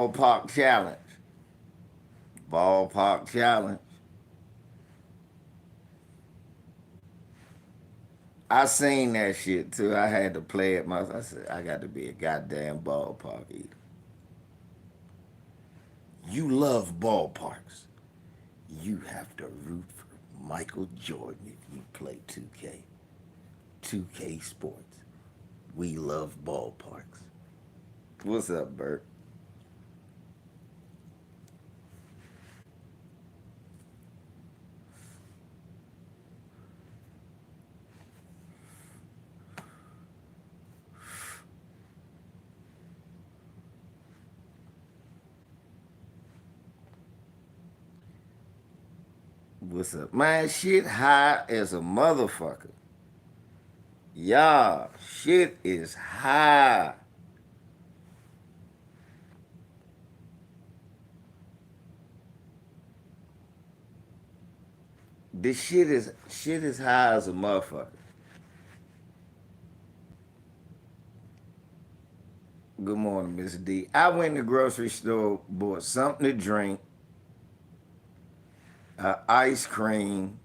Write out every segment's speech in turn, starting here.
Ballpark challenge. Ballpark challenge. I seen that shit too. I had to play it myself. I said, I got to be a goddamn ballpark eater. You love ballparks. You have to root for Michael Jordan if you play 2K. 2K Sports. We love ballparks. What's up, Bert? What's up? Man, shit high as a motherfucker. Y'all, shit is high. This shit is high as a motherfucker. Good morning, Miss D. I went to the grocery store, bought something to drink, ice cream,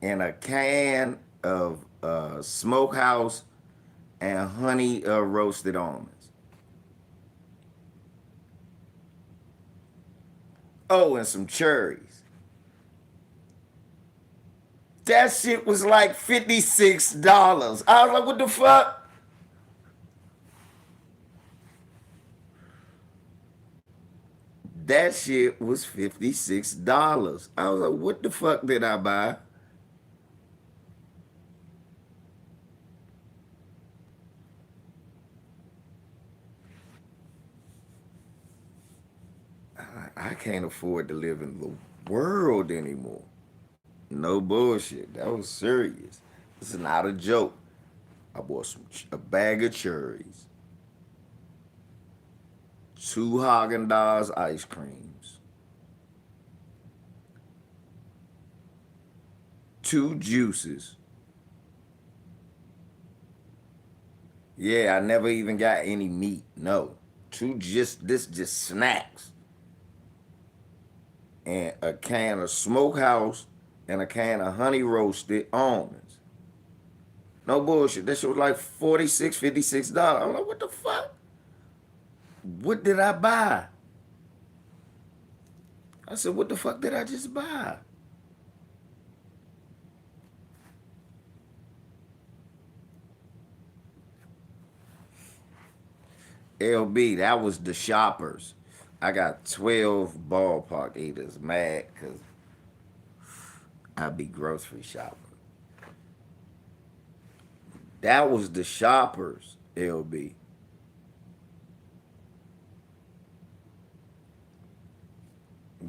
and a can of smokehouse and honey roasted almonds. Oh, and some cherries. That shit was like $56. I was like, what the fuck? That shit was $56. I was like, what the fuck did I buy? I can't afford to live in the world anymore. No bullshit. That was serious. This is not a joke. I bought a bag of cherries, two Haagen-Dazs ice creams, two juices. Yeah, I never even got any meat. No, just snacks and a can of smokehouse and a can of honey roasted almonds. No bullshit. That shit was like $46, $56. I'm like, what the fuck? What did I buy? I said, what the fuck did I just buy? LB, that was the shoppers. I got 12 ballpark eaters mad because I be grocery shopping. That was the shoppers, LB.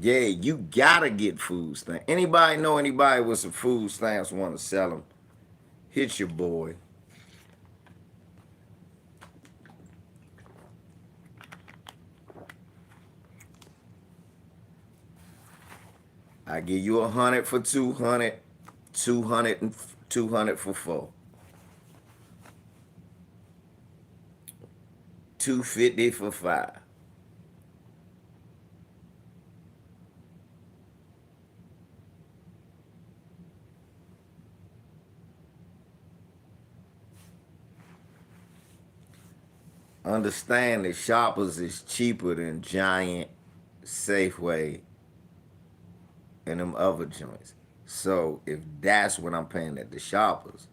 Yeah, you gotta get food stamps. Anybody know anybody with some food stamps want to sell them? Hit your boy. I give you 100 for 200, 200 and 200 for 4, 250 for 5. Understand that Shoppers is cheaper than Giant, Safeway, and them other joints. So if that's what I'm paying at the Shoppers,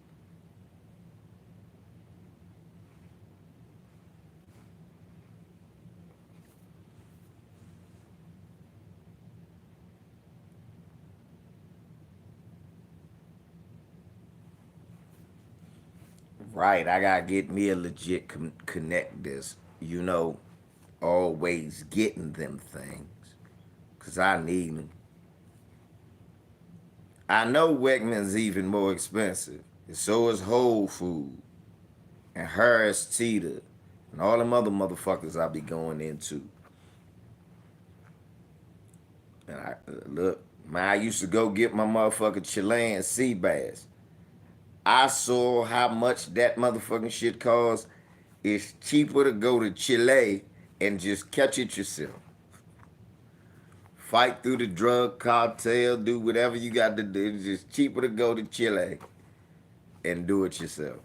right, I gotta get me a legit connect this, you know, always getting them things. Cause I need them. I know Wegman's even more expensive. And so is Whole Food and Harris Teeter and all them other motherfuckers I be going into. And look, man, I used to go get my motherfucking Chilean sea bass. I saw how much that motherfucking shit cost, It's cheaper to go to Chile and just catch it yourself. Fight through the drug cartel, do whatever you got to do. It's just cheaper to go to Chile and do it yourself.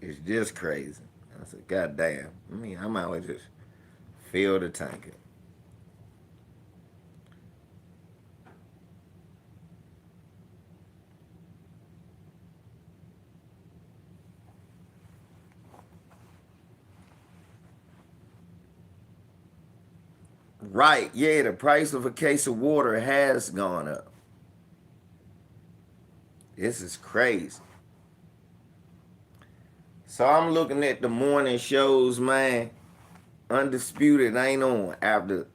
It's just crazy. I said, God damn. I mean, I might as well just fill the tank. Right, yeah, the price of a case of water has gone up. This is crazy. So I'm looking at the morning shows, man. Undisputed ain't on after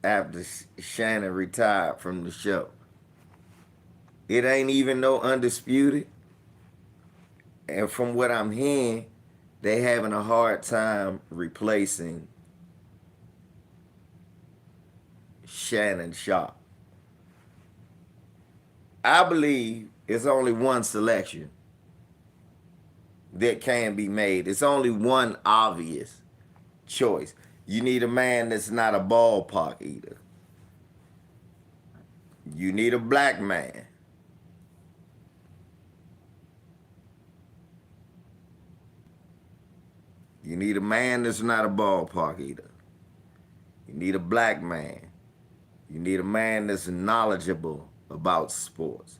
Shannon retired from the show. It ain't even no Undisputed. And from what I'm hearing, they having a hard time replacing Shannon Sharpe. I believe it's only one selection that can be made. It's only one obvious choice. You need a man that's not a ballpark eater. You need a black man. You need a man that's not a ballpark eater. You need a black man. You need a man that's knowledgeable about sports.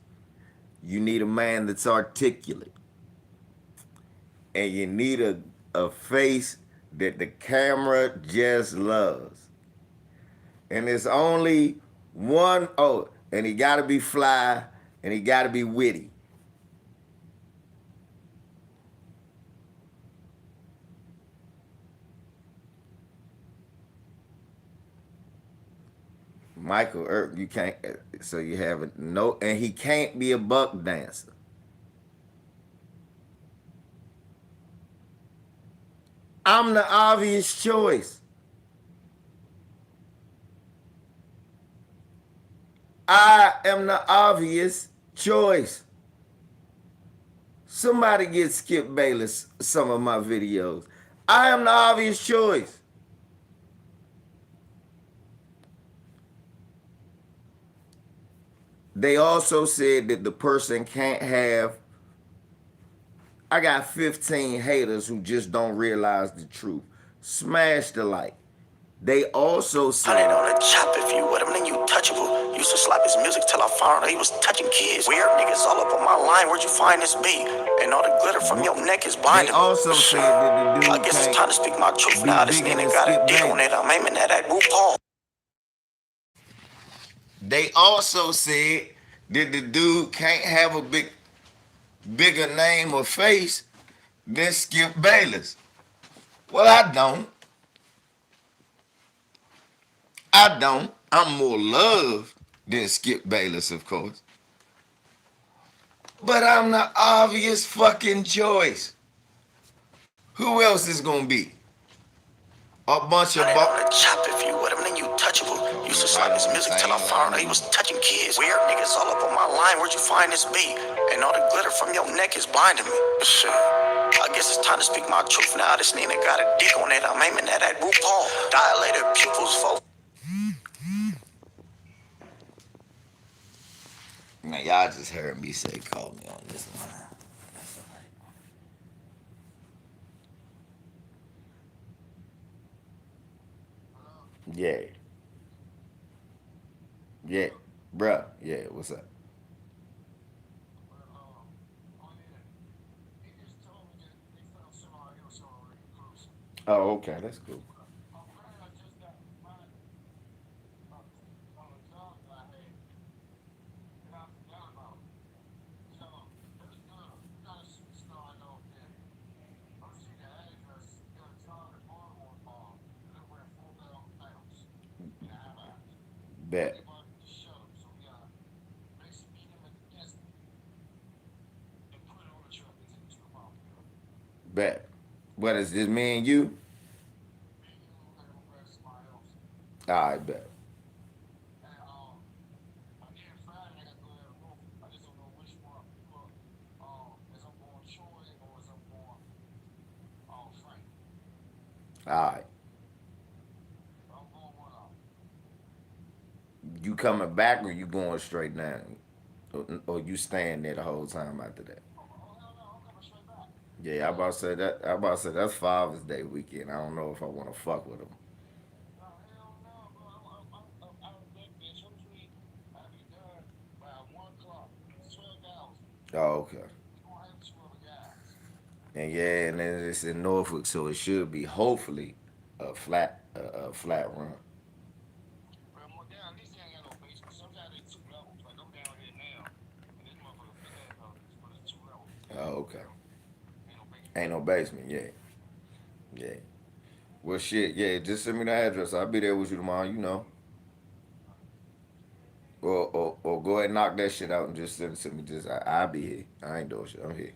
You need a man that's articulate. And you need a face that the camera just loves. And it's only one, oh, and he got to be fly and he got to be witty. Michael Irk, you can't, so you have no, and he can't be a buck dancer. I'm the obvious choice. I am the obvious choice. Somebody get Skip Bayless some of my videos. I am the obvious choice. They also said that the person can't have. I got 15 haters who just don't realize the truth. Smash the like. They also said. Put it on a chop if you with him, then you touchable. Used to slap his music till I found out he was touching kids. Weird niggas all up on my line, where'd you find this beat? And all the glitter from your neck is blinding me. They also said that the dude I guess it's time to speak my truth now. This nigga got a dick on it. I'm aiming at that RuPaul. They also said that the dude can't have a bigger name or face than Skip Bayless. Well, I don't. I don't. I'm more loved than Skip Bayless, of course. But I'm the obvious fucking choice. Who else is gonna be? A bunch of chop if you with him, then you touchable. Used to slap his music till I found out he was touching kids. Weird niggas all up on my line, where'd you find this beat? And all the glitter from your neck is blinding me. Shit. I guess it's time to speak my truth now. This nigga got a dick on it. I'm aiming at that RuPaul. Dilated pupils, folks. Man, y'all just heard me say call me on this line. Yeah. Yeah. Bruh. Yeah, what's up? Oh, okay, that's cool. Bet. Bet. What is this, me and you? All right, bet. All right. You coming back or you going straight down? Or you staying there the whole time after that? Yeah, I about to say that. I about to say that's Father's Day weekend. I don't know if I want to fuck with them. Oh, okay. And yeah, and then it's in Norfolk, so it should be hopefully a flat run. Oh, okay. Ain't no basement. Yeah, yeah. Well, shit. Yeah, just send me the address. I'll be there with you tomorrow. You know. Or go ahead and knock that shit out and just send it to me. Just I'll be here. I ain't doing shit. I'm here.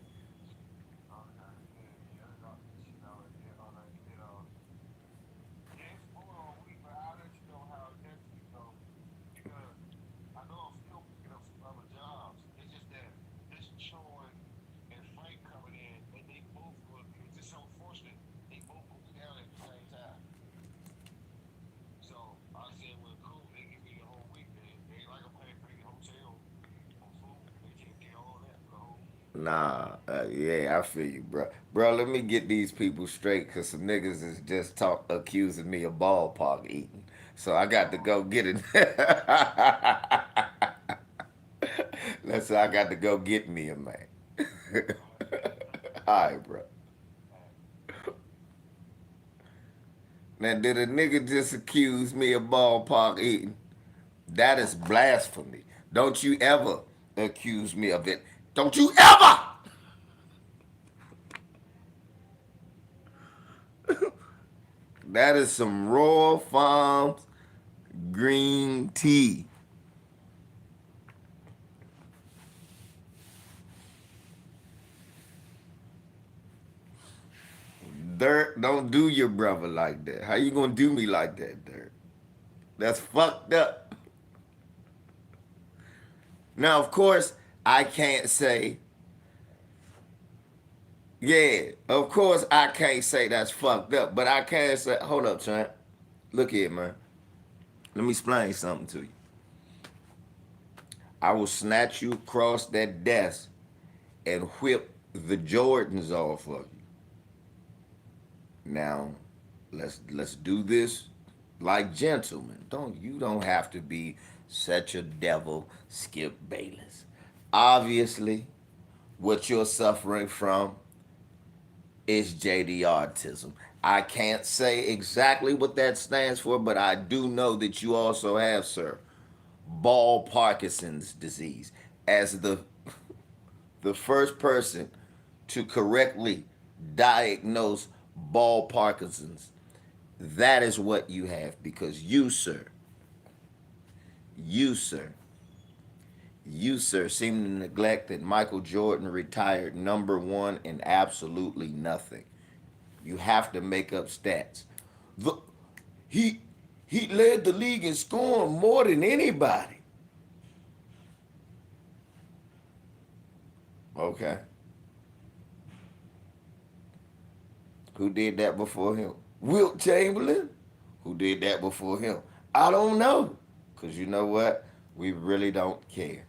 Nah, yeah, I feel you, bro. Bro, let me get these people straight, cause some niggas is just talk accusing me of ballpark eating. So I got to go get it. That's I got to go get me a man. All right, bro. Now, did a nigga just accuse me of ballpark eating? That is blasphemy. Don't you ever accuse me of it. Don't you ever! That is some Royal Farms green tea. Dirt, don't do your brother like that. How you gonna do me like that, Dirt? That's fucked up. Now, of course, I can't say, yeah, of course, I can't say that's fucked up, but I can say, hold up, champ. Look here, man. Let me explain something to you. I will snatch you across that desk and whip the Jordans off of you. Now, let's do this like gentlemen. Don't have to be such a devil, Skip Bayless. Obviously, what you're suffering from is JD autism. I can't say exactly what that stands for, but I do know that you also have, sir, ball Parkinson's disease. As the first person to correctly diagnose ball Parkinson's, that is what you have because you, sir, seem to neglect that Michael Jordan retired number one in absolutely nothing. You have to make up stats. The, he he led the league in scoring more than anybody. Okay. Who did that before him? Wilt Chamberlain? Who did that before him? I don't know. Because you know what? We really don't care.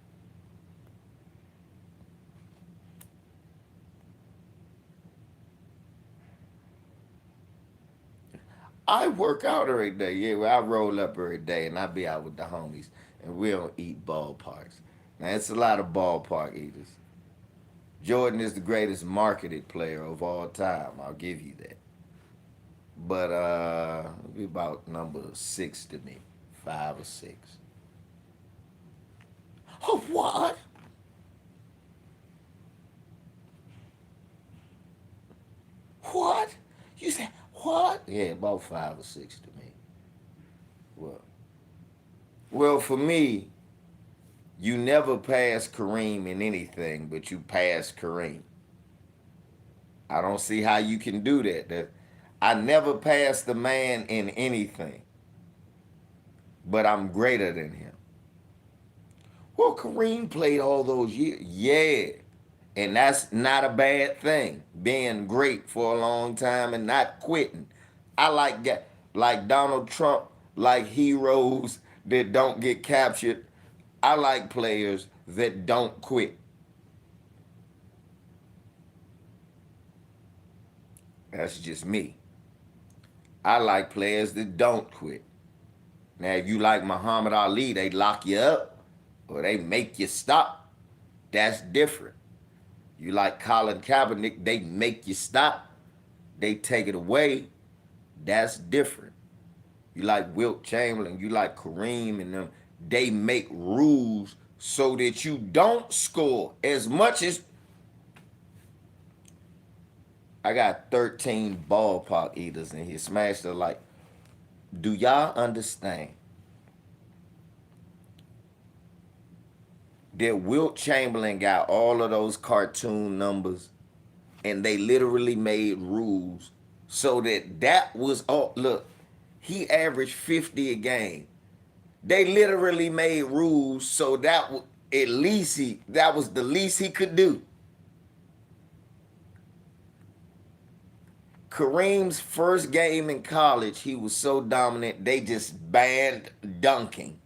I work out every day. Yeah, well, I roll up every day and I be out with the homies and we don't eat ballparks. Now, it's a lot of ballpark eaters. Jordan is the greatest marketed player of all time. I'll give you that. But be about number six to me, 5 or 6. Oh, what? What? You said what? Yeah, about 5 or 6 to me. Well, well, for me, you never pass Kareem in anything, but you pass Kareem. I don't see how you can do that. I never passed the man in anything, but I'm greater than him. Well, Kareem played all those years. Yeah. And that's not a bad thing, being great for a long time and not quitting. I like Donald Trump, like heroes that don't get captured. I like players that don't quit. That's just me. I like players that don't quit. Now, if you like Muhammad Ali, they lock you up or they make you stop. That's different. You like Colin Kaepernick, they make you stop. They take it away. That's different. You like Wilt Chamberlain, you like Kareem and them. They make rules so that you don't score as much as. I got 13 ballpark eaters in here. Smash the like. Do y'all understand that Wilt Chamberlain got all of those cartoon numbers and they literally made rules so that was all. Look, he averaged 50 a game. They literally made rules so that at least that was the least he could do. Kareem's first game in college, he was so dominant, they just banned dunking.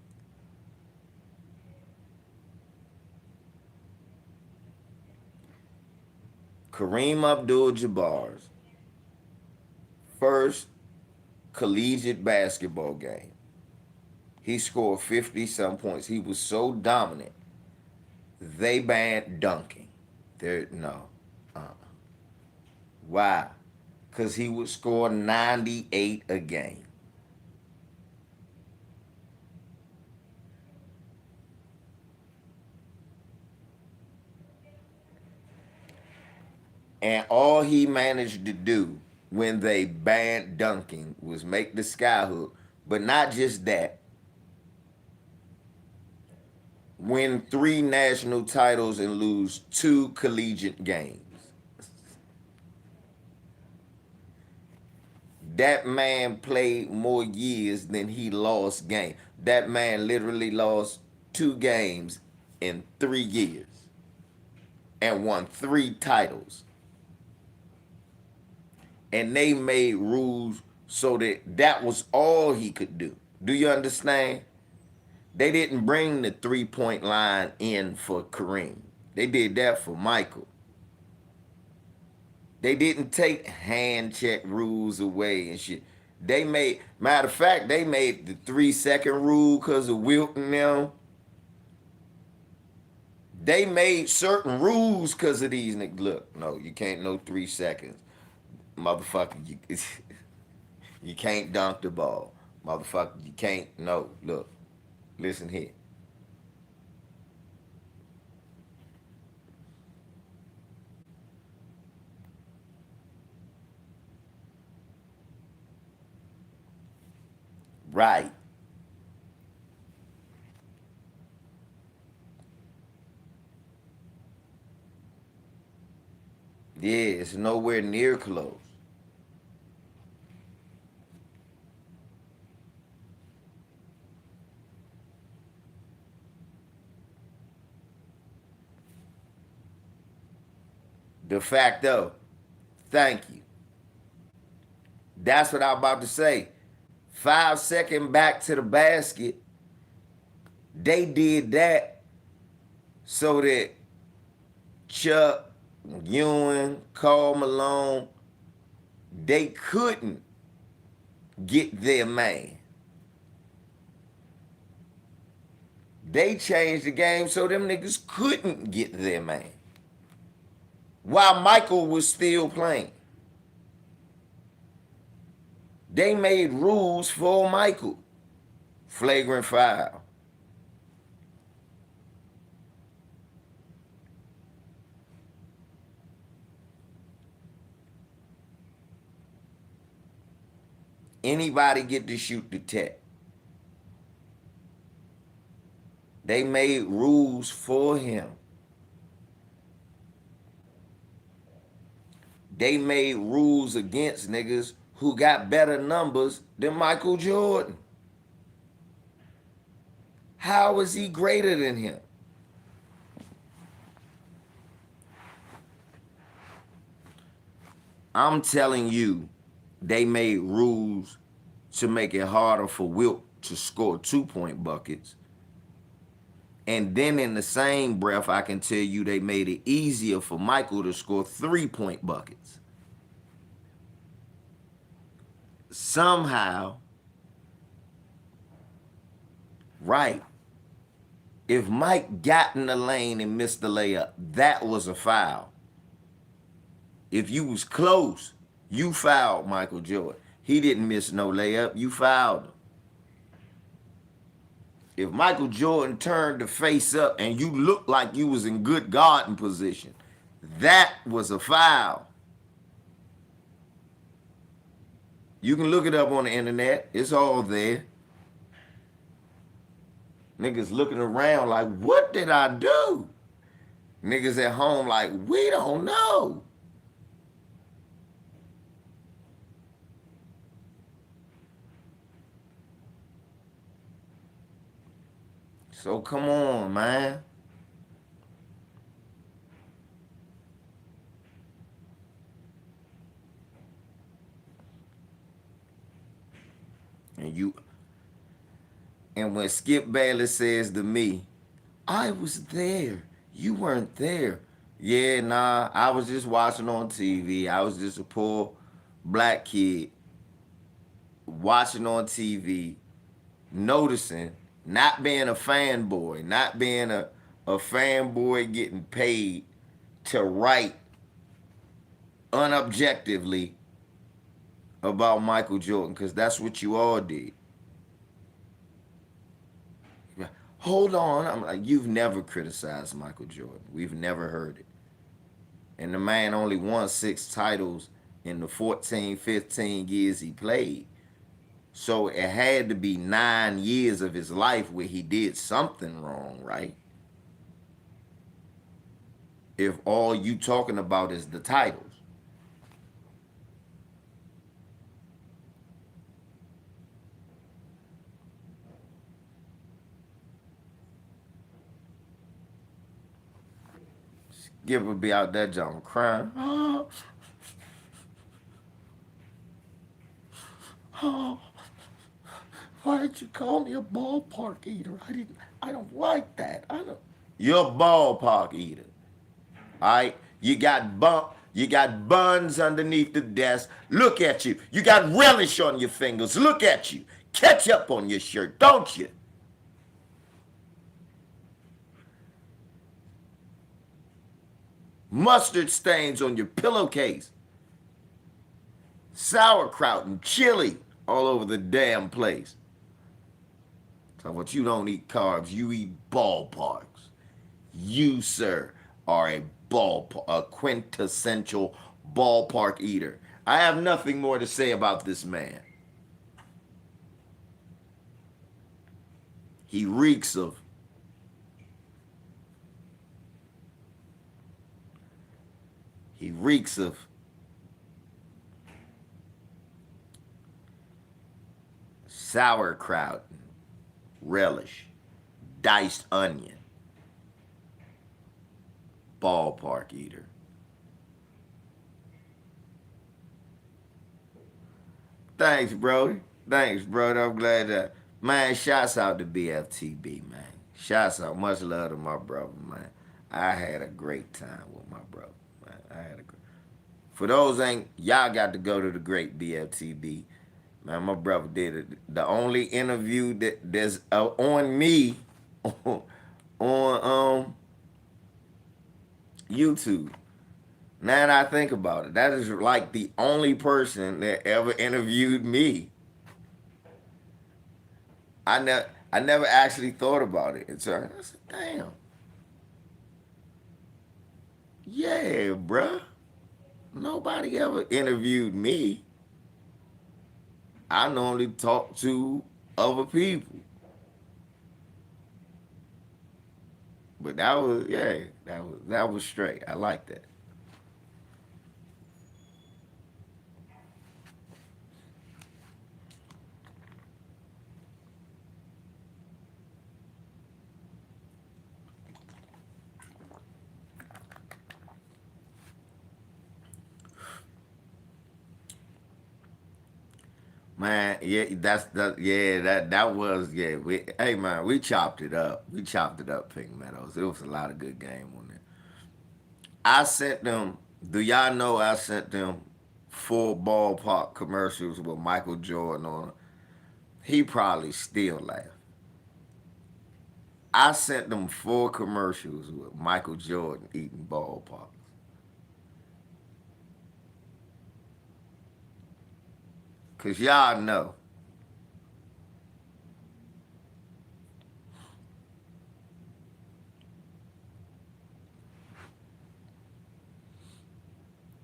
Kareem Abdul-Jabbar's first collegiate basketball game, he scored 50-some points. He was so dominant, they banned dunking. No. Why? Because he would score 98 a game. And all he managed to do when they banned dunking was make the skyhook. But not just that. Win 3 national titles and lose 2 collegiate games. That man played more years than he lost games. That man literally lost 2 games in 3 years and won 3 titles. And they made rules so that was all he could do. Do you understand? They didn't bring the 3-point line in for Kareem. They did that for Michael. They didn't take hand check rules away and shit. Matter of fact, they made the 3-second rule because of Wilt and them. They made certain rules because of these niggas. Look, no, you can't no 3 seconds. Motherfucker, you can't dunk the ball. Motherfucker, you can't, no, look, listen here. Right. Yeah, it's nowhere near close. De facto, thank you. That's what I'm about to say. 5 second back to the basket. They did that so that Chuck, Ewing, Karl Malone, they couldn't get their man. They changed the game so them niggas couldn't get their man. While Michael was still playing. They made rules for Michael. Flagrant foul. Anybody get to shoot the tech. They made rules for him. They made rules against niggas who got better numbers than Michael Jordan. How is he greater than him? I'm telling you they made rules to make it harder for Wilt to score 2-point buckets. And then in the same breath, I can tell you they made it easier for Michael to score 3-point buckets. Somehow, right, if Mike got in the lane and missed the layup, that was a foul. If you was close, you fouled Michael Jordan. He didn't miss no layup, you fouled him. If Michael Jordan turned the face up and you looked like you was in good guarding position, that was a foul. You can look it up on the internet. It's all there. Niggas looking around like, what did I do? Niggas at home like, we don't know. So come on, man. And when Skip Bayless says to me, I was there, you weren't there. Yeah, nah, I was just watching on TV. I was just a poor black kid watching on TV, noticing, not being a fanboy, not being a fanboy getting paid to write unobjectively about Michael Jordan, because that's what you all did. Hold on, I'm like, you've never criticized Michael Jordan. We've never heard it. And the man only won 6 titles in the 14, 15 years he played. So it had to be 9 years of his life where he did something wrong, right? If all you talking about is the titles. Skip would be out there, John, crying. Oh, oh, why did you call me a ballpark eater? I don't like that. You're a ballpark eater. All right? You got buns underneath the desk. Look at you. You got relish on your fingers. Look at you. Ketchup on your shirt, don't you? Mustard stains on your pillowcase. Sauerkraut and chili all over the damn place. So what, you don't eat carbs, you eat ballparks. You, sir, are a quintessential ballpark eater. I have nothing more to say about this man. He reeks of sauerkraut, relish, diced onion, ballpark eater. Thanks, Brody. Thanks, brother. I'm glad that. Man, shouts out to BFTB, man. Shouts out. Much love to my brother, man. I had a great time with my brother, man. For those y'all got to go to the great BFTB. Man, my brother did it. The only interview that's on me on YouTube. Now that I think about it, that is like the only person that ever interviewed me. I never actually thought about it. So I said, damn. Yeah, bruh. Nobody ever interviewed me. I normally talk to other people. But that was straight. I like that. Man, yeah, that was hey man, we chopped it up. We chopped it up, Pink Meadows. It was a lot of good game on there. I sent them. Do y'all know I sent them full ballpark commercials with Michael Jordan on? He probably still laugh. I sent them 4 commercials with Michael Jordan eating ballparks. Cause y'all know.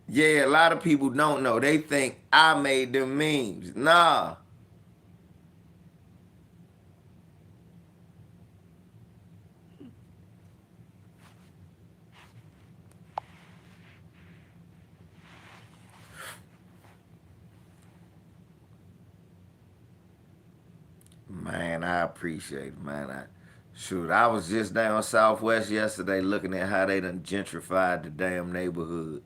Yeah, a lot of people don't know. They think I made them memes. Nah. Man, I appreciate it, man. Shoot, I was just down Southwest yesterday looking at how they done gentrified the damn neighborhood.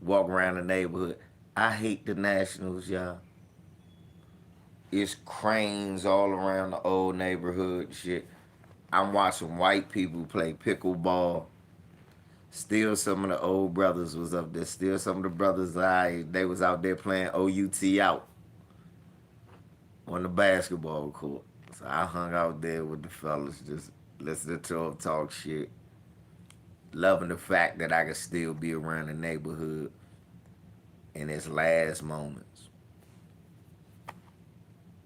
Walk around the neighborhood. I hate the Nationals, y'all. It's cranes all around the old neighborhood and shit. I'm watching white people play pickleball. Still some of the old brothers was up there. Still some of the brothers they was out there playing OUT out on the basketball court. So I hung out there with the fellas, just listening to them talk shit. Loving the fact that I could still be around the neighborhood in its last moments.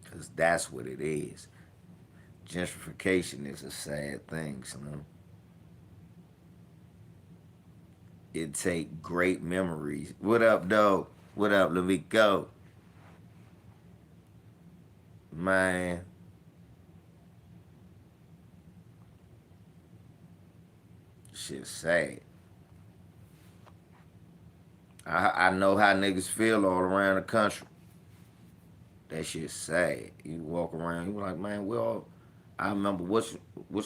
Because that's what it is. Gentrification is a sad thing, son. It take great memories. What up, though? What up, let me go. Man, shit sad. I know how niggas feel all around the country. That shit sad. You walk around, you like, man, we all. I remember what's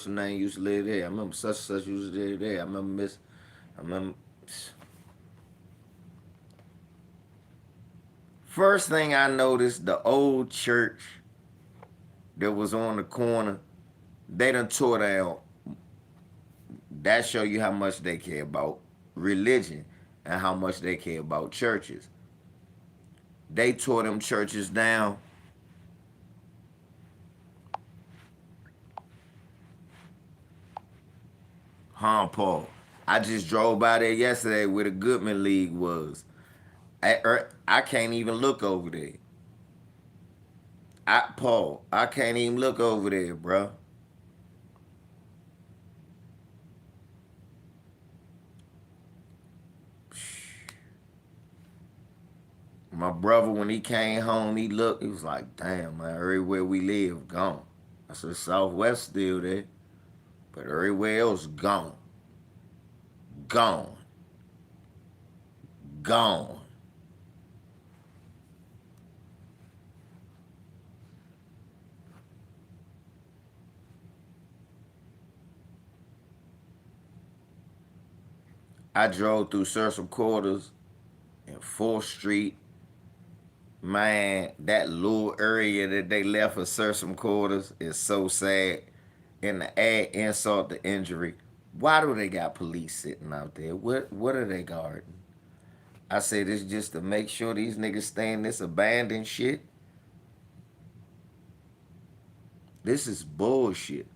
the name used to live there. I remember such and such used to live there. I remember Miss. I remember. First thing I noticed, the old church that was on the corner, they done tore down. That show you how much they care about religion and how much they care about churches. They tore them churches down. Paul. I just drove by there yesterday where the Goodman League was. I can't even look over there. I can't even look over there, bro. My brother, when he came home, he looked, he was like, damn, man, everywhere we live, gone. I said, Southwest still there, but everywhere else, gone. Gone. Gone. I drove through Certain Quarters and 4th Street. Man, that little area that they left for Certain Quarters is so sad. And to add insult to injury, why do they got police sitting out there? What are they guarding? I said this just to make sure these niggas stay in this abandoned shit. This is bullshit.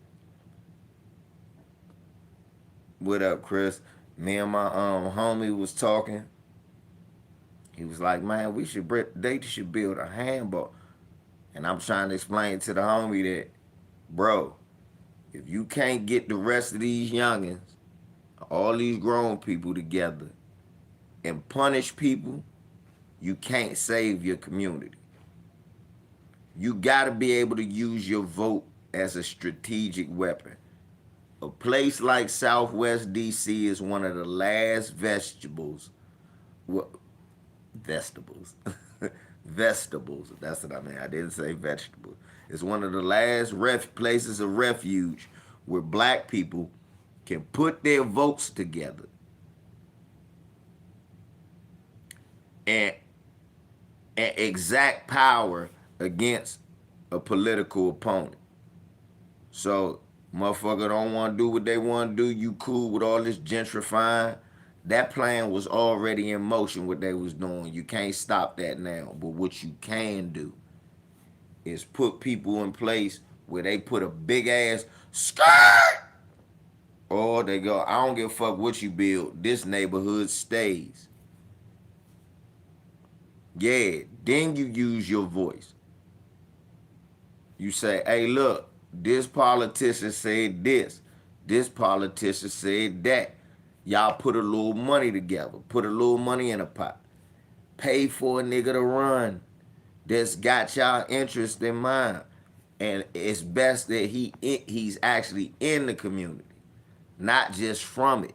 What up, Chris? Me and my homie was talking. He was like, man, they should build a handbook. And I'm trying to explain to the homie that, bro, if you can't get the rest of these youngins, all these grown people together and punish people, you can't save your community. You gotta be able to use your vote as a strategic weapon. A place like Southwest DC is one of the last vegetables. Vegetables. That's what I mean. I didn't say vegetables. It's one of the last places of refuge where black people can put their votes together and exact power against a political opponent. So motherfucker don't want to do what they want to do. You cool with all this gentrifying? That plan was already in motion. What they was doing, you can't stop that now. But what you can do is put people in place where they put a big ass skirt. Or they go, I don't give a fuck what you build. This neighborhood stays. Yeah, then you use your voice. You say, hey, look, this politician said this. This politician said that. Y'all put a little money together. Put a little money in a pot. Pay for a nigga to run that's got y'all interest in mind. And it's best that he's actually in the community, not just from it.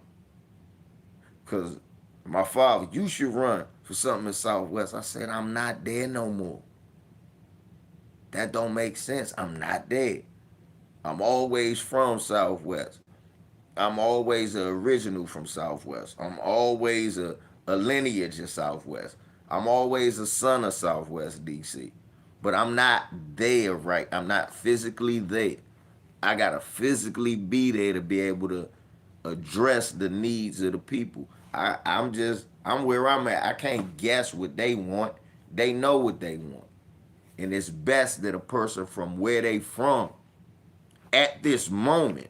Because my father, you should run for something in Southwest. I said, I'm not there no more. That don't make sense. I'm not there. I'm always from Southwest. I'm always an original from Southwest. I'm always a lineage of Southwest. I'm always a son of Southwest DC. But I'm not there, right? I'm not physically there. I gotta physically be there to be able to address the needs of the people. I'm where I'm at. I can't guess what they want. They know what they want. And it's best that a person from where they from at this moment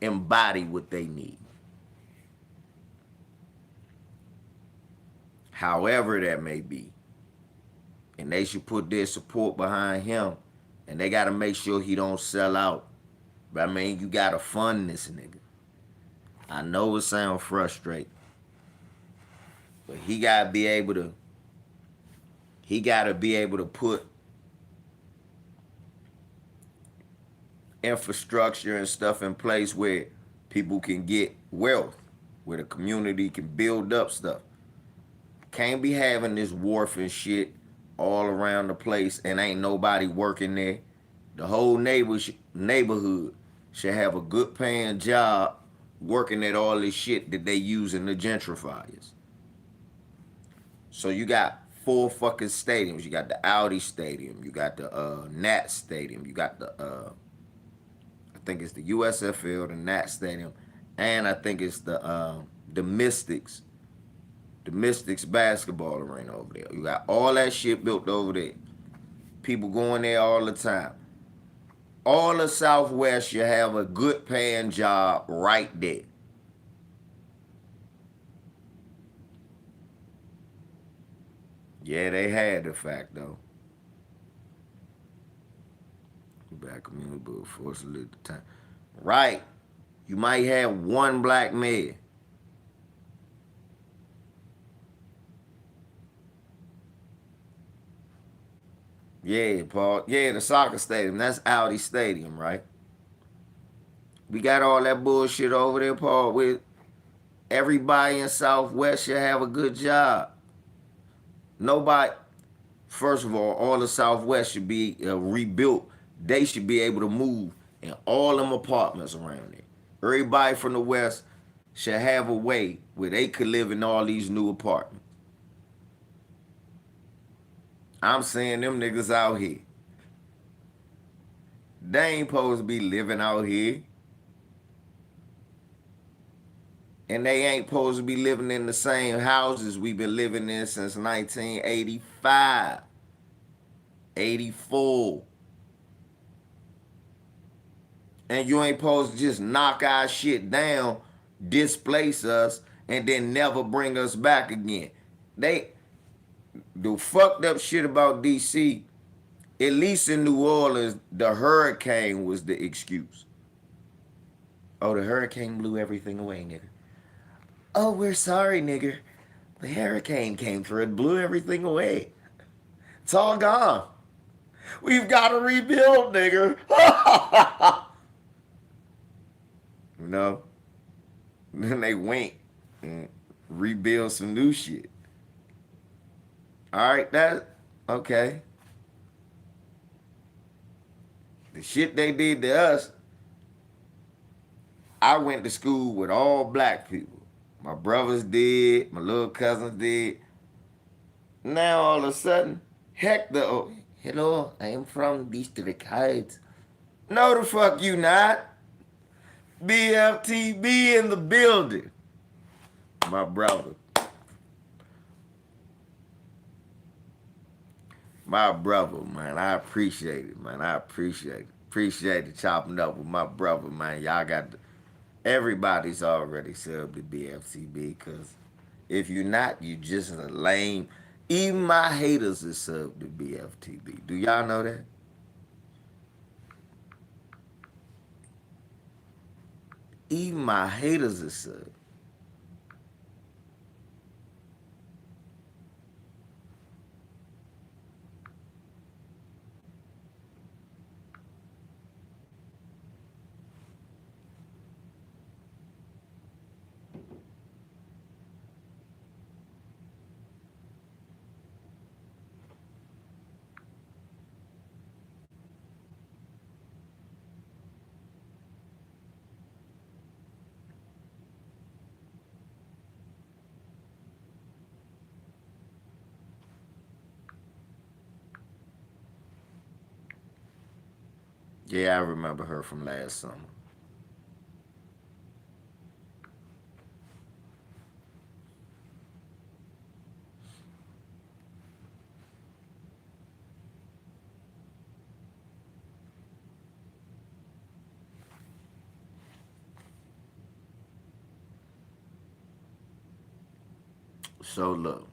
embody what they need. However that may be. And they should put their support behind him. And they gotta make sure he don't sell out. But I mean, you gotta fund this nigga. I know it sounds frustrating. But he gotta be able to put infrastructure and stuff in place where people can get wealth, where the community can build up stuff. Can't be having this wharf and shit all around the place and ain't nobody working there. The whole neighborhood should have a good paying job working at all this shit that they use in the gentrifiers. So you got 4 fucking stadiums. You got the Audi Stadium. You got the Nat Stadium. You got the, I think it's the USFL, the Nat Stadium. And I think it's the Mystics. The Mystics basketball arena over there. You got all that shit built over there. People going there all the time. All of Southwest should have a good paying job right there. Yeah, they had the fact though. Black community, but forced to live the time. Right. You might have one black man. Yeah, Paul. Yeah, the soccer stadium. That's Audi Stadium, right? We got all that bullshit over there, Paul. With everybody in Southwest should have a good job. Nobody. First of all the Southwest should be rebuilt. They should be able to move in all them apartments around there. Everybody from the West should have a way where they could live in all these new apartments. I'm saying them niggas out here. They ain't supposed to be living out here. And they ain't supposed to be living in the same houses we've been living in since 1985, 84. And you ain't supposed to just knock our shit down, displace us, and then never bring us back again. The fucked up shit about DC, at least in New Orleans, the hurricane was the excuse. Oh, the hurricane blew everything away, nigga. Oh, we're sorry, nigga. The hurricane came through and blew everything away. It's all gone. We've got to rebuild, nigga. No. Then they wink and rebuild some new shit. All right, okay. The shit they did to us, I went to school with all black people. My brothers did, my little cousins did. Now all of a sudden, Hector, oh, hello, I am from District Heights. No, the fuck you not. BFTB in the building. My brother. My brother, man. I appreciate it, man. I appreciate it. Appreciate it chopping up with my brother, man. Y'all got everybody's already subbed to BFTB because if you're not, you just a lame. Even my haters is subbed to BFTB. Do y'all know that? Even my haters is subbed. Yeah, I remember her from last summer. So look,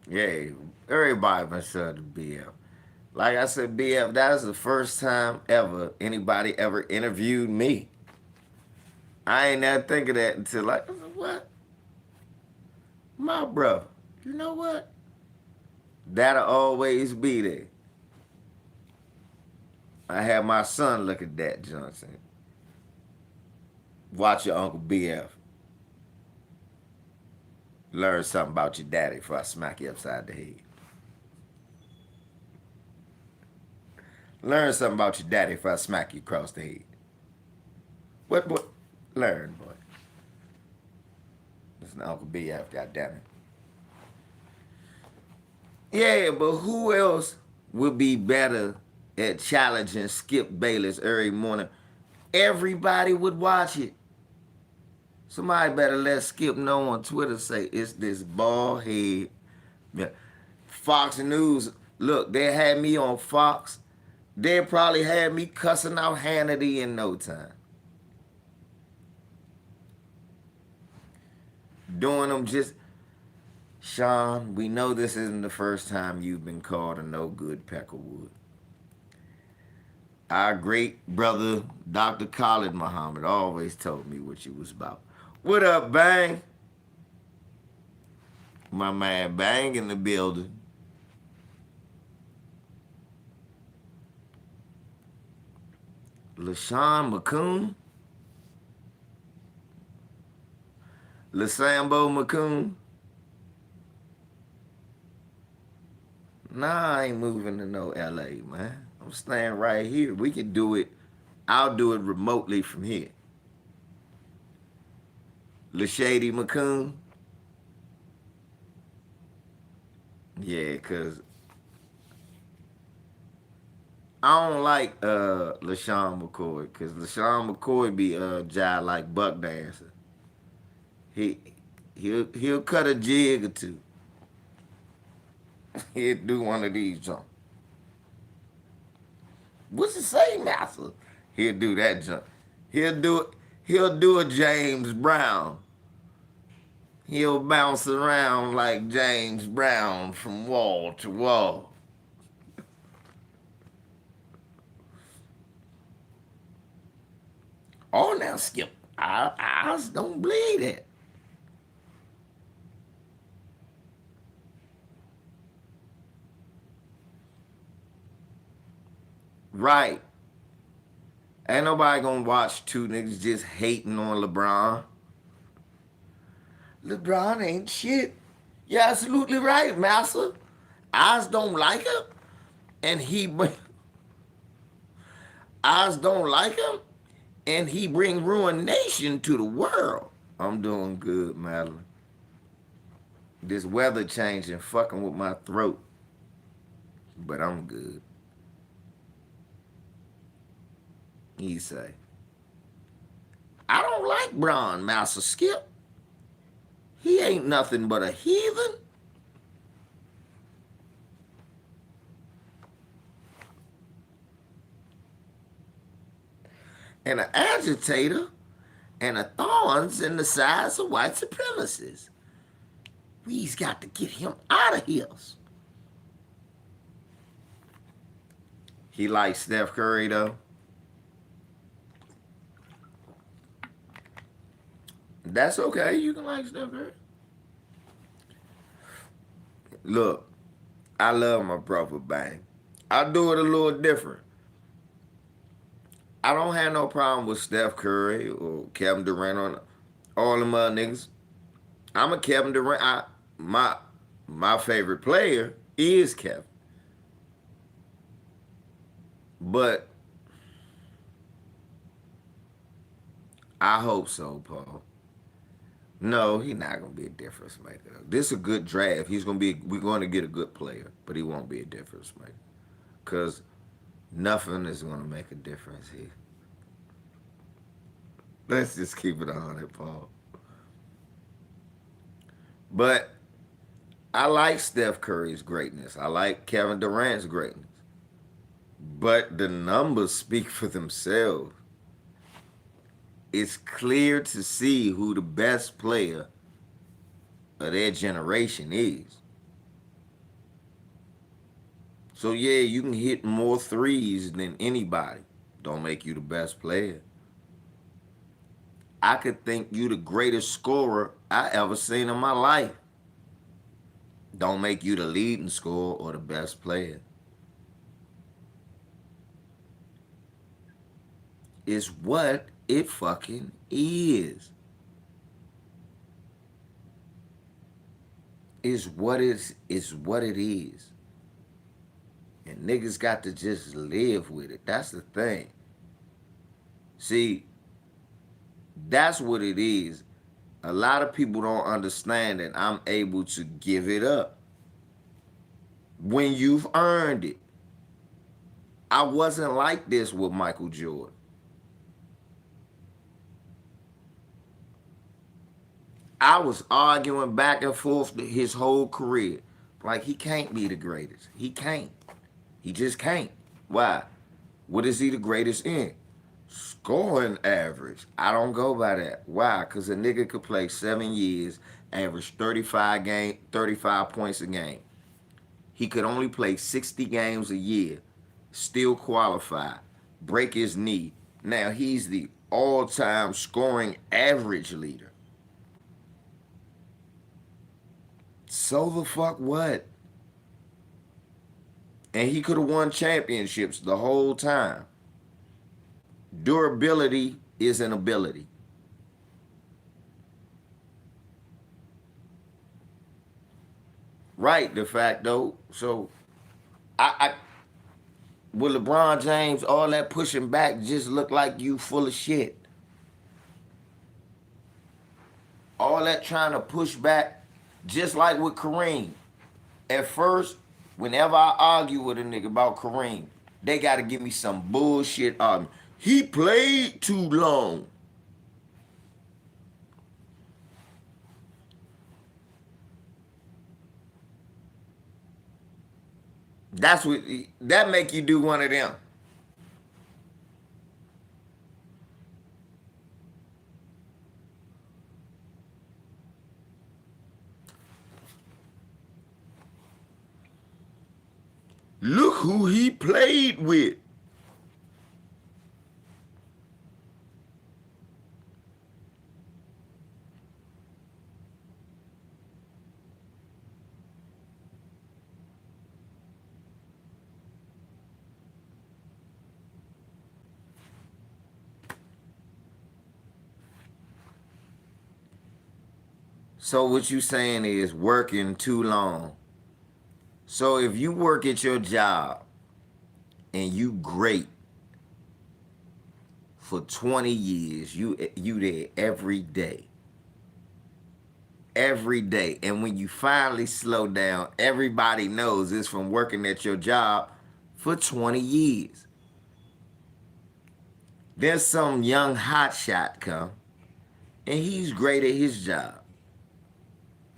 yeah, everybody been subbed to BF. Like I said, BF, that was the first time ever anybody ever interviewed me. I ain't never think of that until like, what? My brother. You know what? That'll always be there. I had my son look at that, Johnson. Watch your Uncle BF. Learn something about your daddy before I smack you upside the head. Learn something about your daddy before I smack you across the head. What? Learn, boy. Listen to Uncle BF, goddammit. Yeah, but who else would be better at challenging Skip Bayless every morning? Everybody would watch it. Somebody better let Skip know on Twitter, say it's this bald head. Yeah. Fox News, look, they had me on Fox. They probably had me cussing out Hannity in no time. Doing them just, Sean, we know this isn't the first time you've been called a no good Peckerwood. Our great brother, Dr. Khalid Muhammad, always told me what you was about. What up, Bang? My man Bang in the building. LaShawn McCoon. LaSambo McCoon. Nah, I ain't moving to no LA, man. I'm staying right here. We can do it. I'll do it remotely from here. LaShady McCoon. Yeah, cause I don't like LaShawn McCoy, cause LaShawn McCoy be jive like buck dancer. He he'll cut a jig or two. He'll do one of these jumps. What's the say, master? He'll do that jump. He'll do it. He'll do a James Brown. He'll bounce around like James Brown from wall to wall. Oh, now Skip, I don't believe that. Right. Ain't nobody gonna watch two niggas just hating on LeBron. LeBron ain't shit. You're absolutely right, master. Oz don't like him, and Oz don't like him, and he bring ruination to the world. I'm doing good, Madeline. This weather changing fucking with my throat, but I'm good. He say, I don't like Braun, Master Skip. He ain't nothing but a heathen. And an agitator and a thorns in the sides of white supremacists. We's got to get him out of here. He likes Steph Curry though. That's okay. You can like Steph Curry. Look, I love my brother Bang. I do it a little different. I don't have no problem with Steph Curry or Kevin Durant or all them other niggas. I'm a Kevin Durant. My favorite player is Kevin. But I hope so, Paul. No, he's not gonna be a difference maker. This is a good draft. We're going to get a good player, but he won't be a difference maker. Cause nothing is gonna make a difference here. Let's just keep it 100, Paul. But I like Steph Curry's greatness. I like Kevin Durant's greatness. But the numbers speak for themselves. It's clear to see who the best player of their generation is. So yeah, you can hit more threes than anybody. Don't make you the best player. I could think you the greatest scorer I ever seen in my life. Don't make you the leading scorer or the best player. It's what it fucking is. It's what it is. And niggas got to just live with it. That's the thing. See, that's what it is. A lot of people don't understand that I'm able to give it up when you've earned it. I wasn't like this with Michael Jordan. I was arguing back and forth his whole career. Like, he can't be the greatest. He can't. He just can't. Why? What is he the greatest in? Scoring average. I don't go by that. Why? Because a nigga could play 7 years, average 35 points a game. He could only play 60 games a year, still qualify, break his knee. Now he's the all-time scoring average leader. So the fuck what? And he could have won championships the whole time. Durability is an ability. Right, de facto. So, I with LeBron James, all that pushing back just look like you full of shit. All that trying to push back, just like with Kareem. At first, whenever I argue with a nigga about Kareem, they got to give me some bullshit argument. He played too long. That make you do one of them. Look who he played with. So what you saying is working too long. So if you work at your job and you great for 20 years, you there every day. every day. And when you finally slow down, everybody knows it's from working at your job for 20 years. There's some young hotshot come, and he's great at his job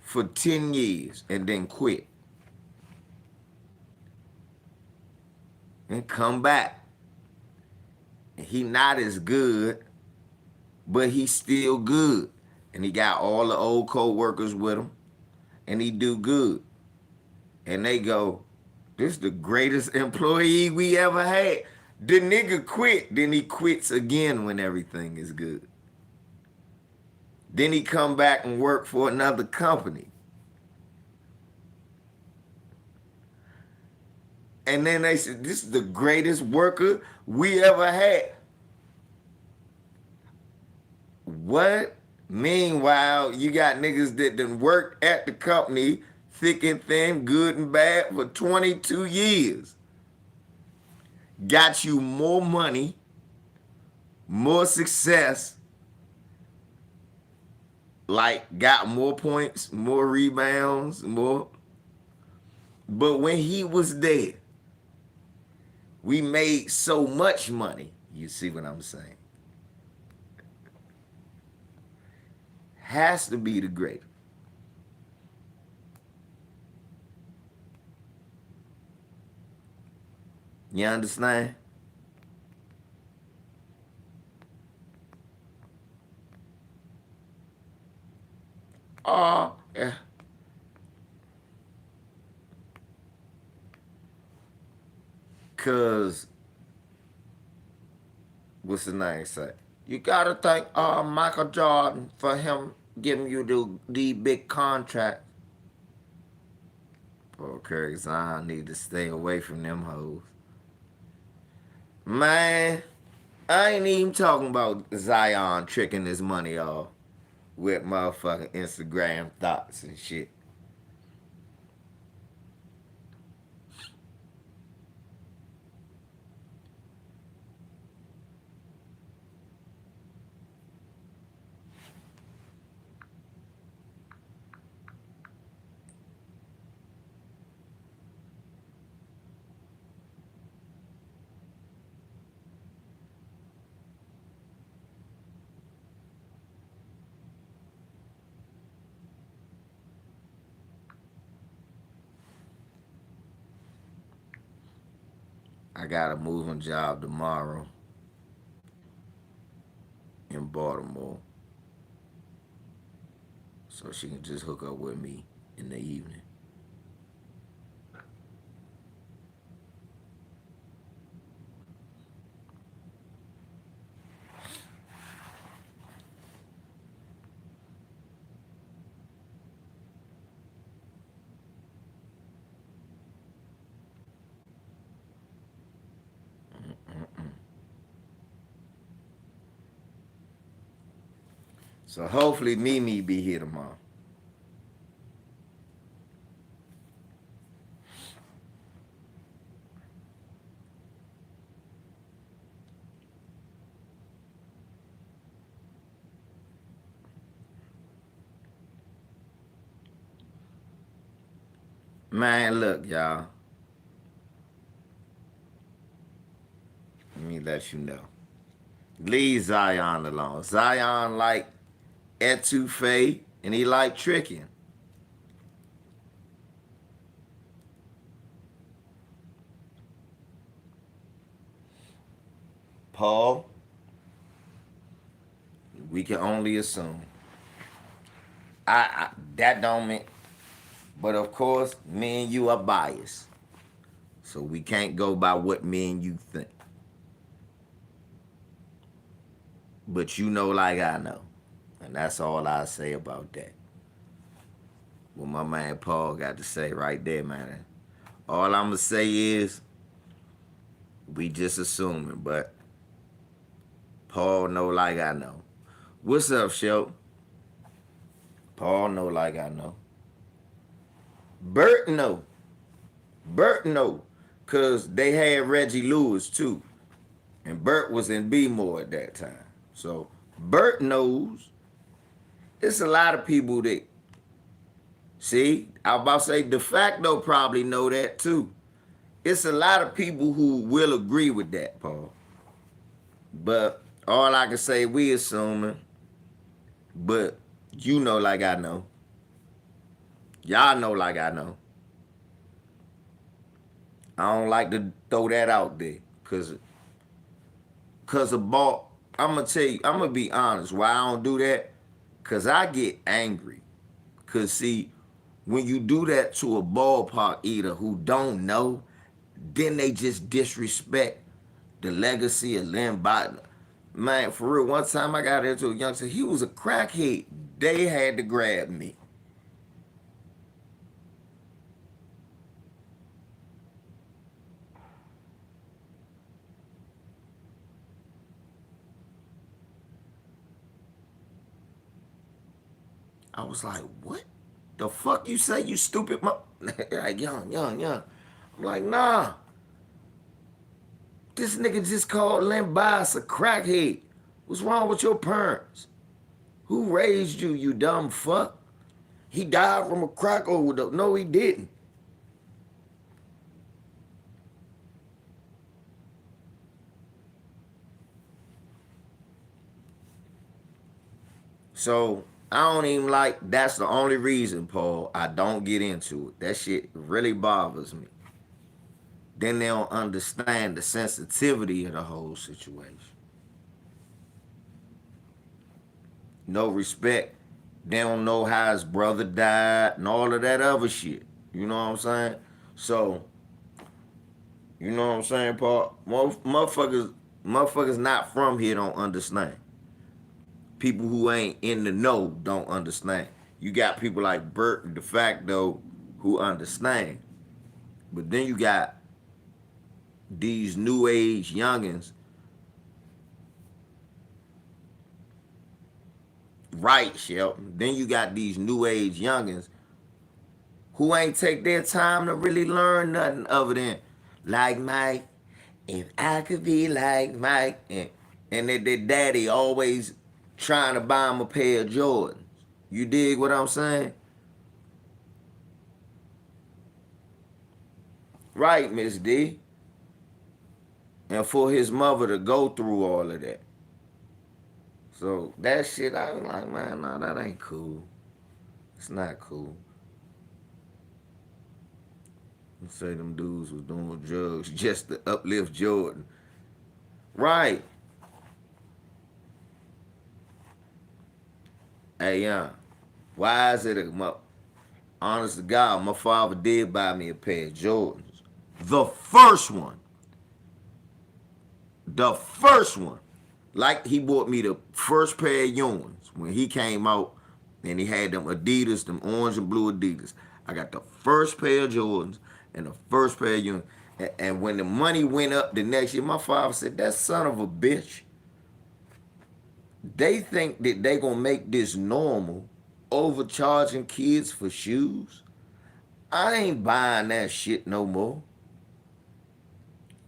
for 10 years and then quit and come back. And he not as good, but he's still good. And he got all the old co-workers with him, and he do good. And they go, this is the greatest employee we ever had. The nigga quit, then he quits again when everything is good. Then he come back and work for another company. And then they said, this is the greatest worker we ever had. What? Meanwhile, you got niggas that done worked at the company, thick and thin, good and bad, for 22 years. Got you more money, more success, like got more points, more rebounds, more. But when he was there, we made so much money. You see what I'm saying? Has to be the greatest. You understand? Oh, yeah. Cause what's the name say? You gotta thank Michael Jordan for him giving you the big contract. Okay, Zion need to stay away from them hoes. Man, I ain't even talking about Zion tricking his money off with motherfucking Instagram thoughts and shit. I got a moving job tomorrow in Baltimore. So she can just hook up with me in the evening. So hopefully Mimi be here tomorrow. Man, look, y'all. Let me let you know. Leave Zion alone. Zion like etouffee and he like tricking. Paul, we can only assume. I that don't mean, but of course, me and you are biased, so we can't go by what me and you think. But you know, like I know, and that's all I say about that. What my man Paul got to say right there, man. All I'm gonna say is, we just assuming, but Paul know like I know. What's up, Shelton? Paul know like I know. Bert know. Bert know. Cause they had Reggie Lewis too. And Bert was in B-more at that time. So Bert knows. It's a lot of people that See, I was about to say de facto probably know that too. It's a lot of people who will agree with that, Paul. But all I can say, we assuming, but you know like I know. Y'all know like I know. I don't like to throw that out there. Cause a ball, I'm gonna tell you, I'm gonna be honest. Why I don't do that? Cause I get angry. Cause see, when you do that to a ballpark eater who don't know, then they just disrespect the legacy of Lynn Bottom. Man, for real, one time I got into a youngster, he was a crackhead. They had to grab me. I was like, what the fuck you say, you stupid like, young. I'm like, nah. This nigga just called Len Bias a crackhead. What's wrong with your parents? Who raised you, you dumb fuck? He died from a crack overdose. No, he didn't. So I don't even like, that's the only reason, Paul, I don't get into it. That shit really bothers me. Then they don't understand the sensitivity of the whole situation. No respect. They don't know how his brother died and all of that other shit. You know what I'm saying? So, you know what I'm saying, Paul? Motherfuckers not from here don't understand. People who ain't in the know don't understand. You got people like Bert de facto who understand. But then you got these new age youngins, right, Shelton? Then you got these new age youngins who ain't take their time to really learn nothing other than like Mike, if I could be like Mike, and their daddy always trying to buy him a pair of Jordans. You dig what I'm saying? Right, Miss D. And for his mother to go through all of that. So that shit, I was like, man, no, that ain't cool. It's not cool. Let's say them dudes was doing drugs just to uplift Jordan. Right. Hey, why is it honest to God, my father did buy me a pair of Jordans. The first one. The first one. Like he bought me the first pair of Jordans when he came out and he had them Adidas, them orange and blue Adidas. I got the first pair of Jordans and the first pair of Jordans. And when the money went up the next year, my father said, that son of a bitch, they think that they gonna make this normal, overcharging kids for shoes. I ain't buying that shit no more.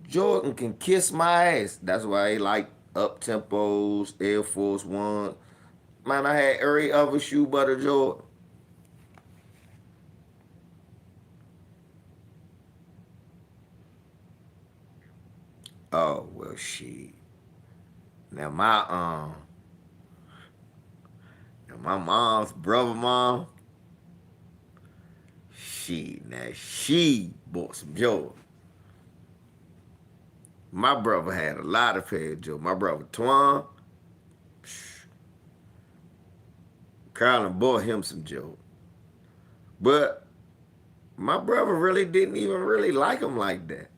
Jordan can kiss my ass. That's why he like up tempos, Air Force One. Man, I had every other shoe but a Jordan. Oh well, shit. Now my mom's brother mom, she bought some Jordan. My brother had a lot of pair of Jordan. My brother Twan, Carlin bought him some Jordan. But my brother really didn't even really like him like that.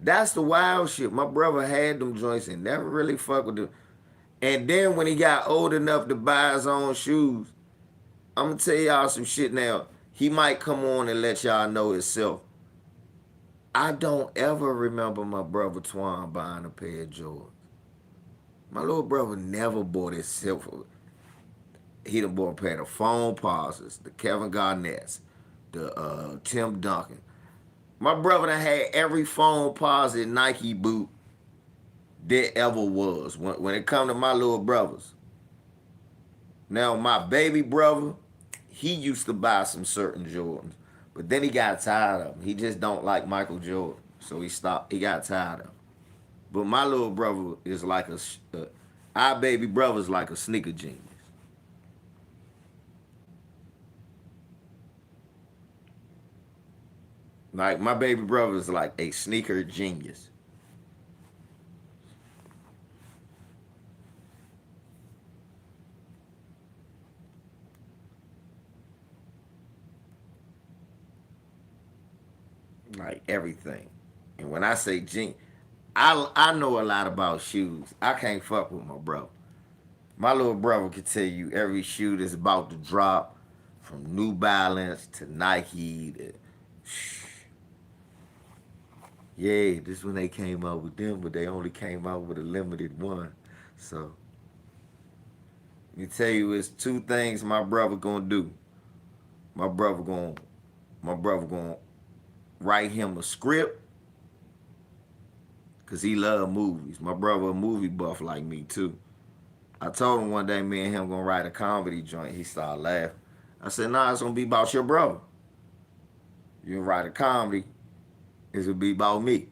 That's the wild shit. My brother had them joints and never really fucked with them. And then when he got old enough to buy his own shoes, I'm gonna tell y'all some shit now. He might come on and let y'all know himself. I don't ever remember my brother Twan buying a pair of Jordans. My little brother never bought himself. He done bought a pair of phone pauses, the Kevin Garnett's, the Tim Duncan. My brother done had every phone posit Nike boot there ever was when it come to my little brothers. Now, my baby brother, he used to buy some certain Jordans, but then he got tired of them. He just don't like Michael Jordan, so he stopped. He got tired of them. But my little brother is like our baby brother's like a sneaker genius. Like my baby brother is like a sneaker genius. Like everything. And when I say genius, I know a lot about shoes. I can't fuck with my brother. My little brother can tell you every shoe that's about to drop, from New Balance to Nike. Yeah, this when they came out with them, but they only came out with a limited one. So, let me tell you, it's two things my brother gonna do. My brother gonna, my brother gonna write him a script, cause he love movies. My brother a movie buff like me too. I told him one day me and him gonna write a comedy joint. He started laughing. I said, nah, it's gonna be about your brother. You gonna write a comedy, it's gonna be about me.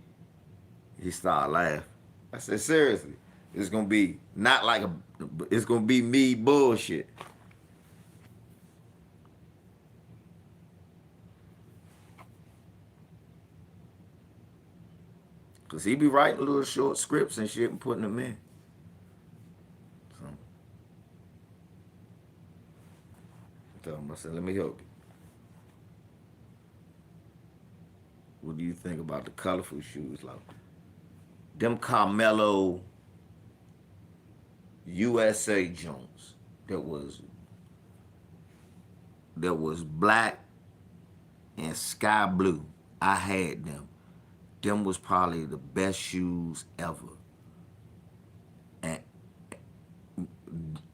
He started laughing. I said, seriously, it's gonna be not like it's gonna be me bullshit. Cause he be writing little short scripts and shit and putting them in. So, I told him, I said, let me help you. What do you think about the colorful shoes? Like them Carmelo USA Jones that was black and sky blue. I had them. Them was probably the best shoes ever. And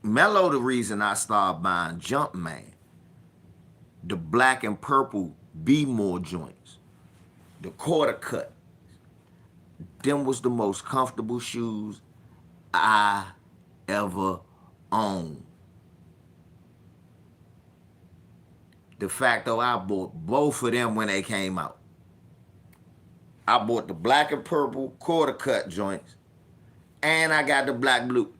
Melo, the reason I started buying Jumpman, the black and purple B-more joints, the quarter cut. Them was the most comfortable shoes I ever owned. The fact though, I bought both of them when they came out. I bought the black and purple quarter cut joints, and I got the black blue.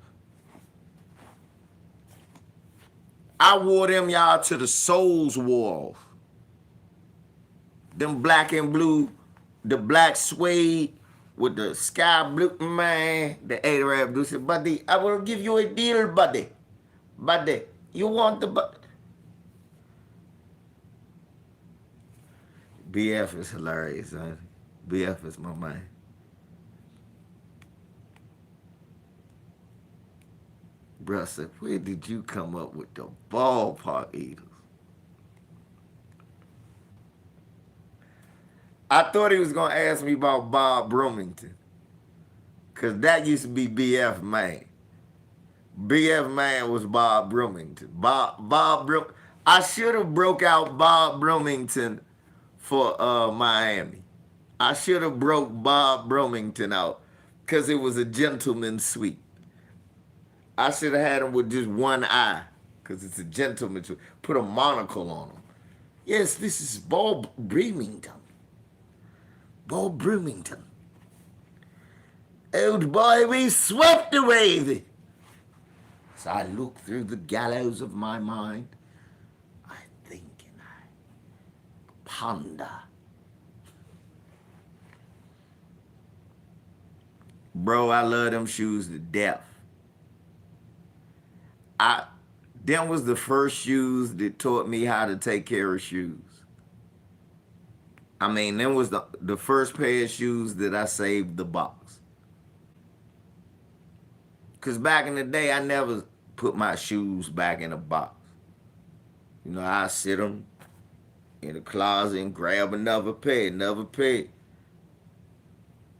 I wore them, y'all, to the soles wore off. Them black and blue, the black suede with the sky blue, man. The Arab dude said, buddy, I will give you a deal, buddy. Buddy, you want the buddy? BF is hilarious, huh? BF is my man. Bruh said, where did you come up with the ballpark eaters? I thought he was going to ask me about Bob Bloomington. Because that used to be BF man. BF man was Bob Bloomington. I should have broke out Bob Bloomington for Miami. I should have broke Bob Bloomington out because it was a gentleman's suite. I should have had him with just one eye because it's a gentleman's suite. Put a monocle on him. Yes, this is Bob Bloomington. Bob Bloomington. Old boy, we swept away thee. As I look through the gallows of my mind, I think and I ponder. Bro, I love them shoes to death. Them was the first shoes that taught me how to take care of shoes. I mean, them was the first pair of shoes that I saved the box. Because back in the day, I never put my shoes back in a box. You know, I sit them in the closet and grab another pair.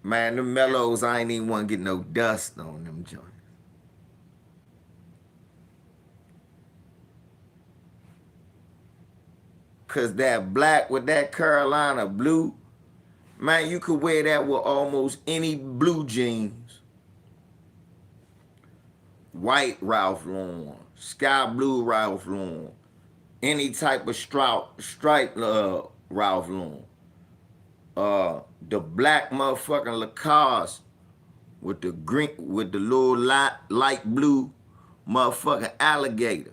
Man, them Mellows, I ain't even want to get no dust on them joints. Because that black with that Carolina blue, man, you could wear that with almost any blue jeans. White Ralph Lauren, sky blue Ralph Lauren, any type of stripe Ralph Lauren. The black motherfucking Lacoste with the green with the little light blue motherfucking alligator.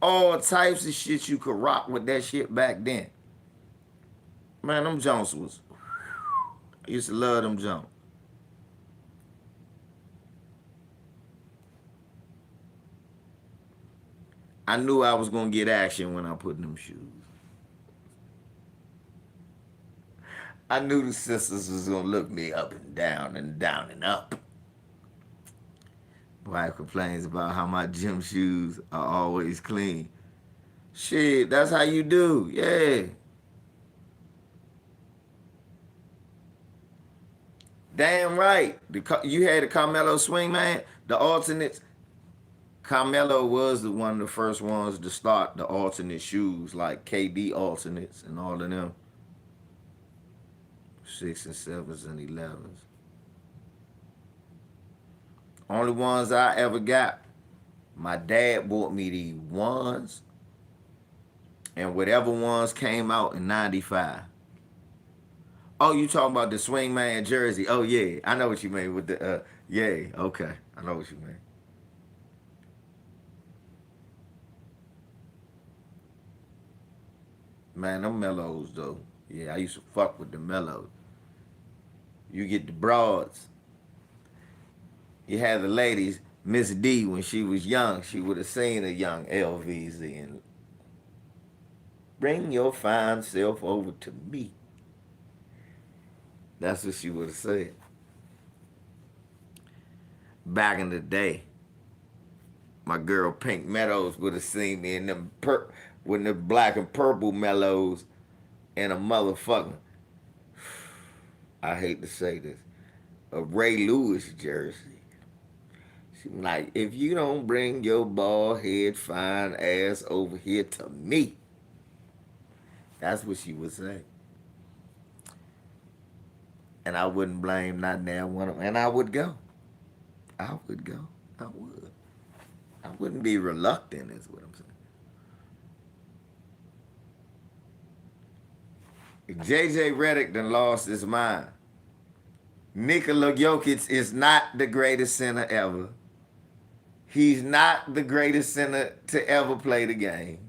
All types of shit you could rock with that shit back then. Man, them Jones was. I used to love them Jones. I knew I was gonna get action when I put in them shoes. I knew the sisters was gonna look me up and down and down and up. Wife complains about how my gym shoes are always clean. Shit, that's how you do. Yeah. Damn right. You had the Carmelo swing, man. The alternates. Carmelo was one of the first ones to start the alternate shoes, like KD alternates and all of them. 6 and 7s and 11s. Only ones I ever got. My dad bought me the ones, and whatever ones came out in '95. Oh, you talking about the swingman jersey? Oh yeah, I know what you mean with the yeah. Okay, I know what you mean. Man, them mellows though. Yeah, I used to fuck with the mellows. You get the broads. You had the ladies. Miss D, when she was young, she would have seen a young LVZ and bring your fine self over to me. That's what she would have said. Back in the day, my girl Pink Meadows would have seen me in them with the black and purple mellows and a motherfucking, I hate to say this, a Ray Lewis jersey. She was like, if you don't bring your bald head fine ass over here to me. That's what she would say. And I wouldn't blame not damn one of them. And I would go. I would go. I would. I wouldn't be reluctant, is what I'm saying. JJ Redick done lost his mind. Nikola Jokic is not the greatest center ever. He's not the greatest center to ever play the game.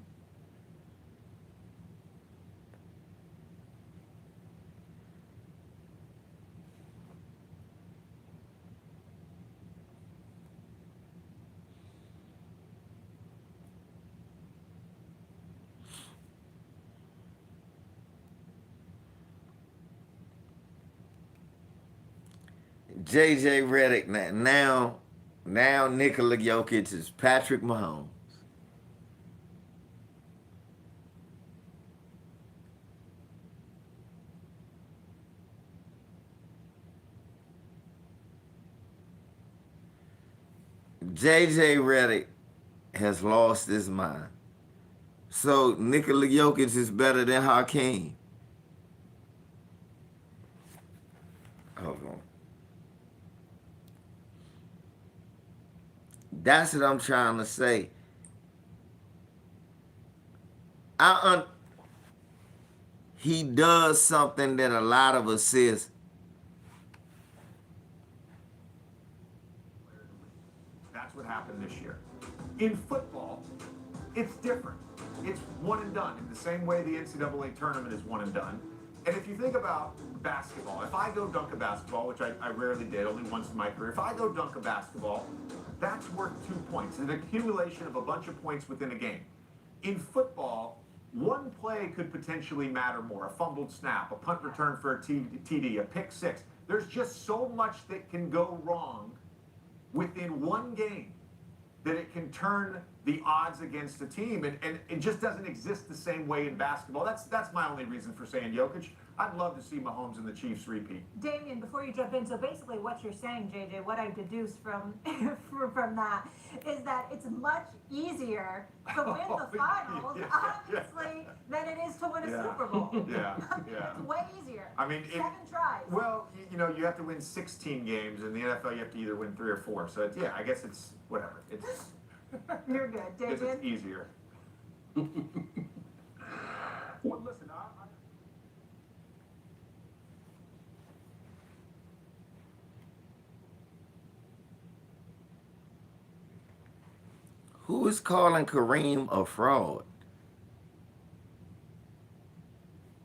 JJ Redick now Nikola Jokic is Patrick Mahomes. JJ Redick has lost his mind. So Nikola Jokic is better than Hakeem. Hold on. That's what I'm trying to say. He does something that a lot of assists. That's what happened this year. In football, it's different. It's one and done in the same way the NCAA tournament is one and done. And if you think about basketball, if I go dunk a basketball, which I rarely did, only once in my career, if I go dunk a basketball, that's worth 2 points. An accumulation of a bunch of points within a game. In football, one play could potentially matter more. A fumbled snap, a punt return for a TD, a pick six. There's just so much that can go wrong within one game that it can turn the odds against a team, and it just doesn't exist the same way in basketball. That's my only reason for saying Jokic. I'd love to see Mahomes and the Chiefs repeat. Damien, before you jump in, so basically what you're saying, JJ, what I deduce from from that is that it's much easier to win the finals, obviously, than it is to win a Super Bowl. Yeah. It's way easier. I mean, 7 tries. Well, you have to win 16 games. In the NFL, you have to either win 3 or 4. So, I guess it's whatever. It's You're good. Damien? it's easier. Well, listen, Who is calling Kareem a fraud?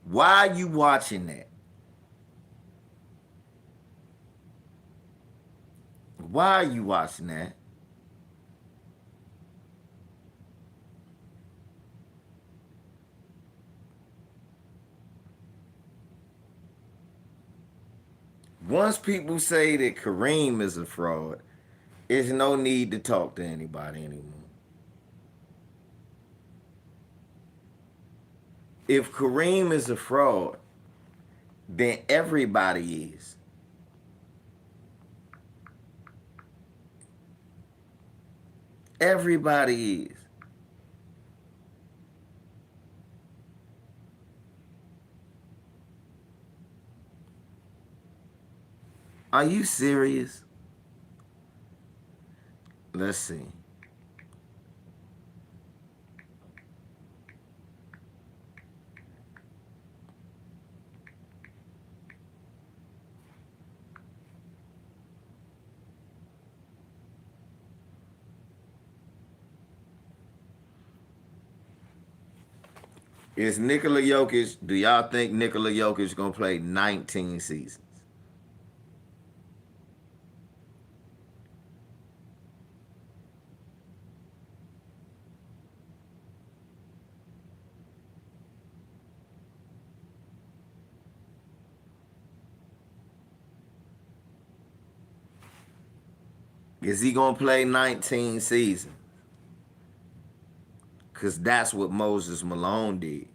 Why are you watching that? Why are you watching that? Once people say that Kareem is a fraud, there's no need to talk to anybody anymore. If Kareem is a fraud, then everybody is. Everybody is. Are you serious? Let's see. Is Nikola Jokic, do y'all think Nikola Jokic gonna play 19 seasons? Is he gonna play 19 seasons? Because that's what Moses Malone did.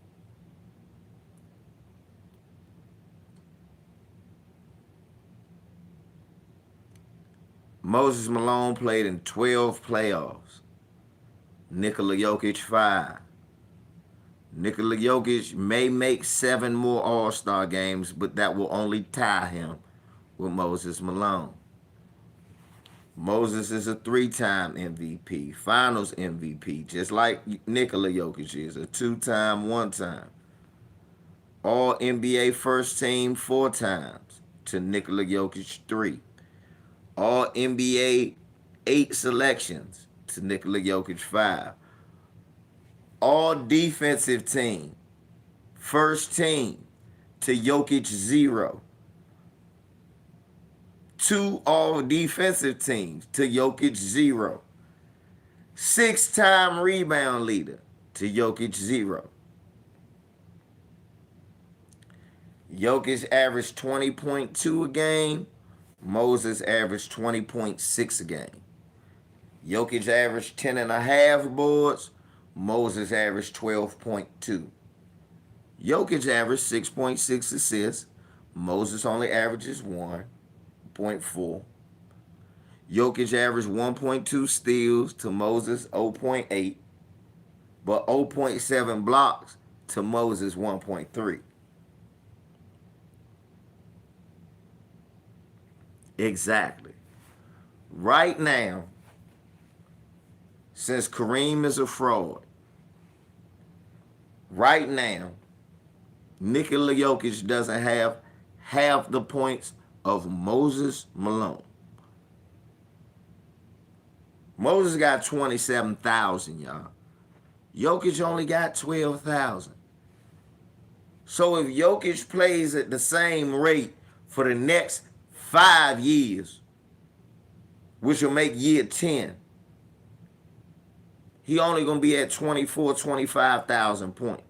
Moses Malone played in 12 playoffs. Nikola Jokic 5. Nikola Jokic may make 7 more All-Star games, but that will only tie him with Moses Malone. Moses is a 3-time MVP, Finals MVP, just like Nikola Jokic is, a 2-time, 1-time. All NBA first team 4 times to Nikola Jokic 3. All NBA 8 selections to Nikola Jokic 5. All defensive team first team to Jokic 0. 2 all defensive teams to Jokic 0. 6-time rebound leader to Jokic 0. Jokic averaged 20.2 a game. Moses averaged 20.6 a game. Jokic averaged 10.5 boards. Moses averaged 12.2. Jokic averaged 6.6 assists. Moses only averages 1.4. Jokic averaged 1.2 steals to Moses 0.8, but 0.7 blocks to Moses 1.3. Exactly. Right now, since Kareem is a fraud, right now, Nikola Jokic doesn't have half the points of Moses Malone. Moses got 27,000, y'all. Jokic only got 12,000. So if Jokic plays at the same rate for the next 5 years, which will make year 10, he only going to be at 24, 25,000 points.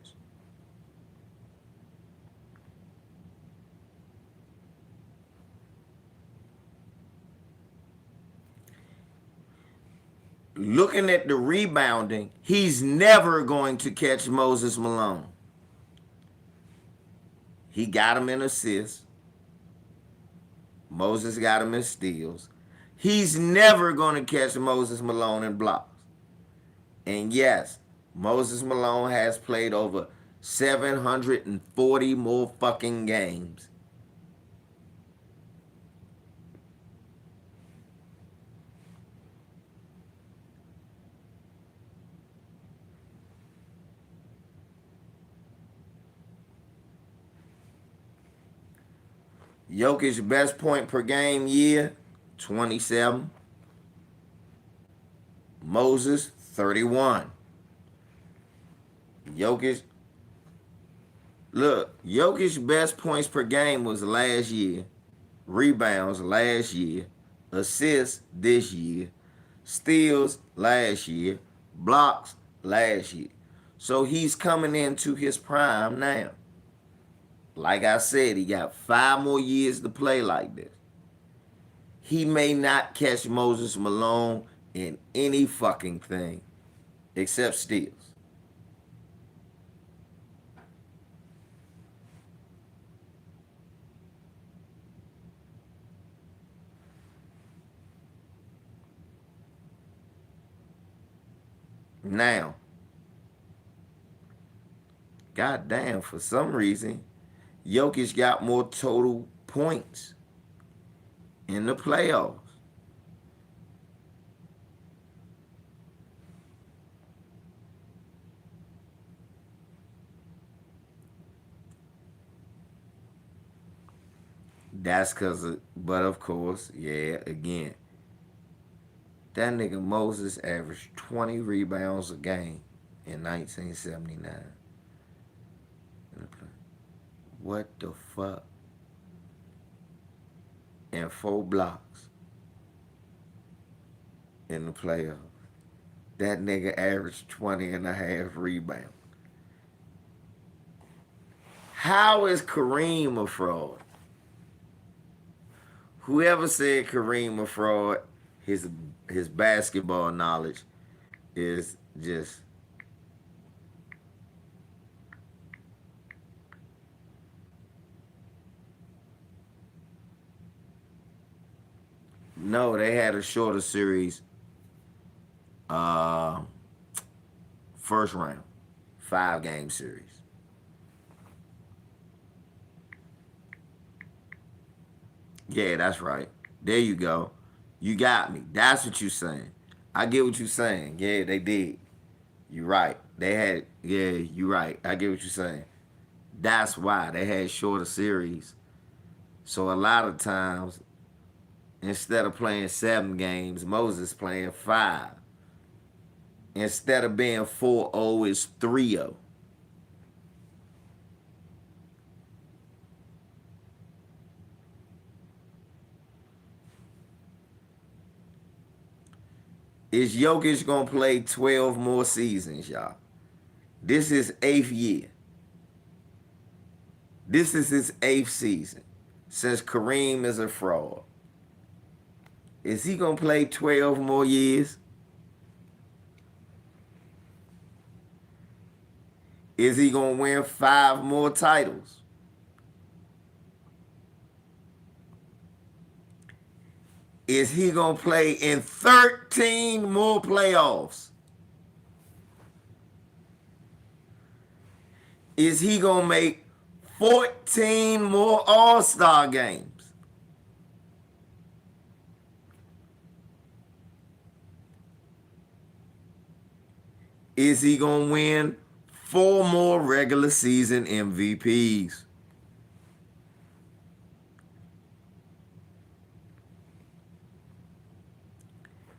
Looking at the rebounding, he's never going to catch Moses Malone. He got him in assists. Moses got him in steals. He's never going to catch Moses Malone in blocks. And yes, Moses Malone has played over 740 more fucking games. Jokic best point per game year, 27. Moses, 31. Jokic, look, Jokic best points per game was last year. Rebounds last year. Assists this year. Steals last year. Blocks last year. So he's coming into his prime now. Like I said, he got 5 more years to play like this. He may not catch Moses Malone in any fucking thing except steals. Now, goddamn, for some reason, Jokic got more total points in the playoffs. That's because of, but of course, yeah, again, that nigga Moses averaged 20 rebounds a game in 1979. What the fuck? And 4 blocks in the playoffs. That nigga averaged 20 and a half rebounds. How is Kareem a fraud? Whoever said Kareem a fraud, his basketball knowledge is just no. They had a shorter series, first round, 5-game series. Yeah, that's right. There you go. You got me. That's what you saying. I get what you saying. Yeah, they did. You right. They had, yeah, you right. I get what you're saying. That's why they had shorter series. So a lot of times, instead of playing 7 games, Moses playing 5. Instead of being 4-0, it's 3-0. Is Jokic going to play 12 more seasons, y'all? This is 8th year. This is his 8th season since Kareem is a fraud. Is he going to play 12 more years? Is he going to win 5 more titles? Is he going to play in 13 more playoffs? Is he going to make 14 more All-Star games? Is he going to win 4 more regular season MVPs?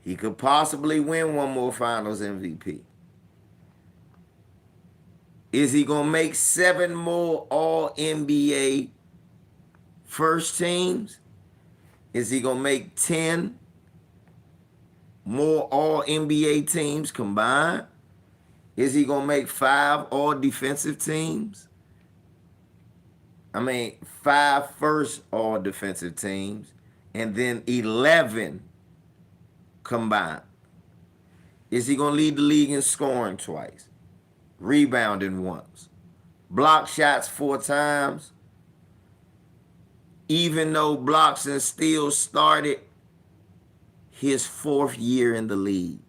He could possibly win 1 more Finals MVP. Is he going to make 7 more All-NBA first teams? Is he going to make 10 more All-NBA teams combined? Is he going to make 5 All-Defensive teams? 5 first All-Defensive teams, and then 11 combined. Is he going to lead the league in scoring twice, rebounding once, block shots 4 times, even though blocks and steals started his 4th year in the league?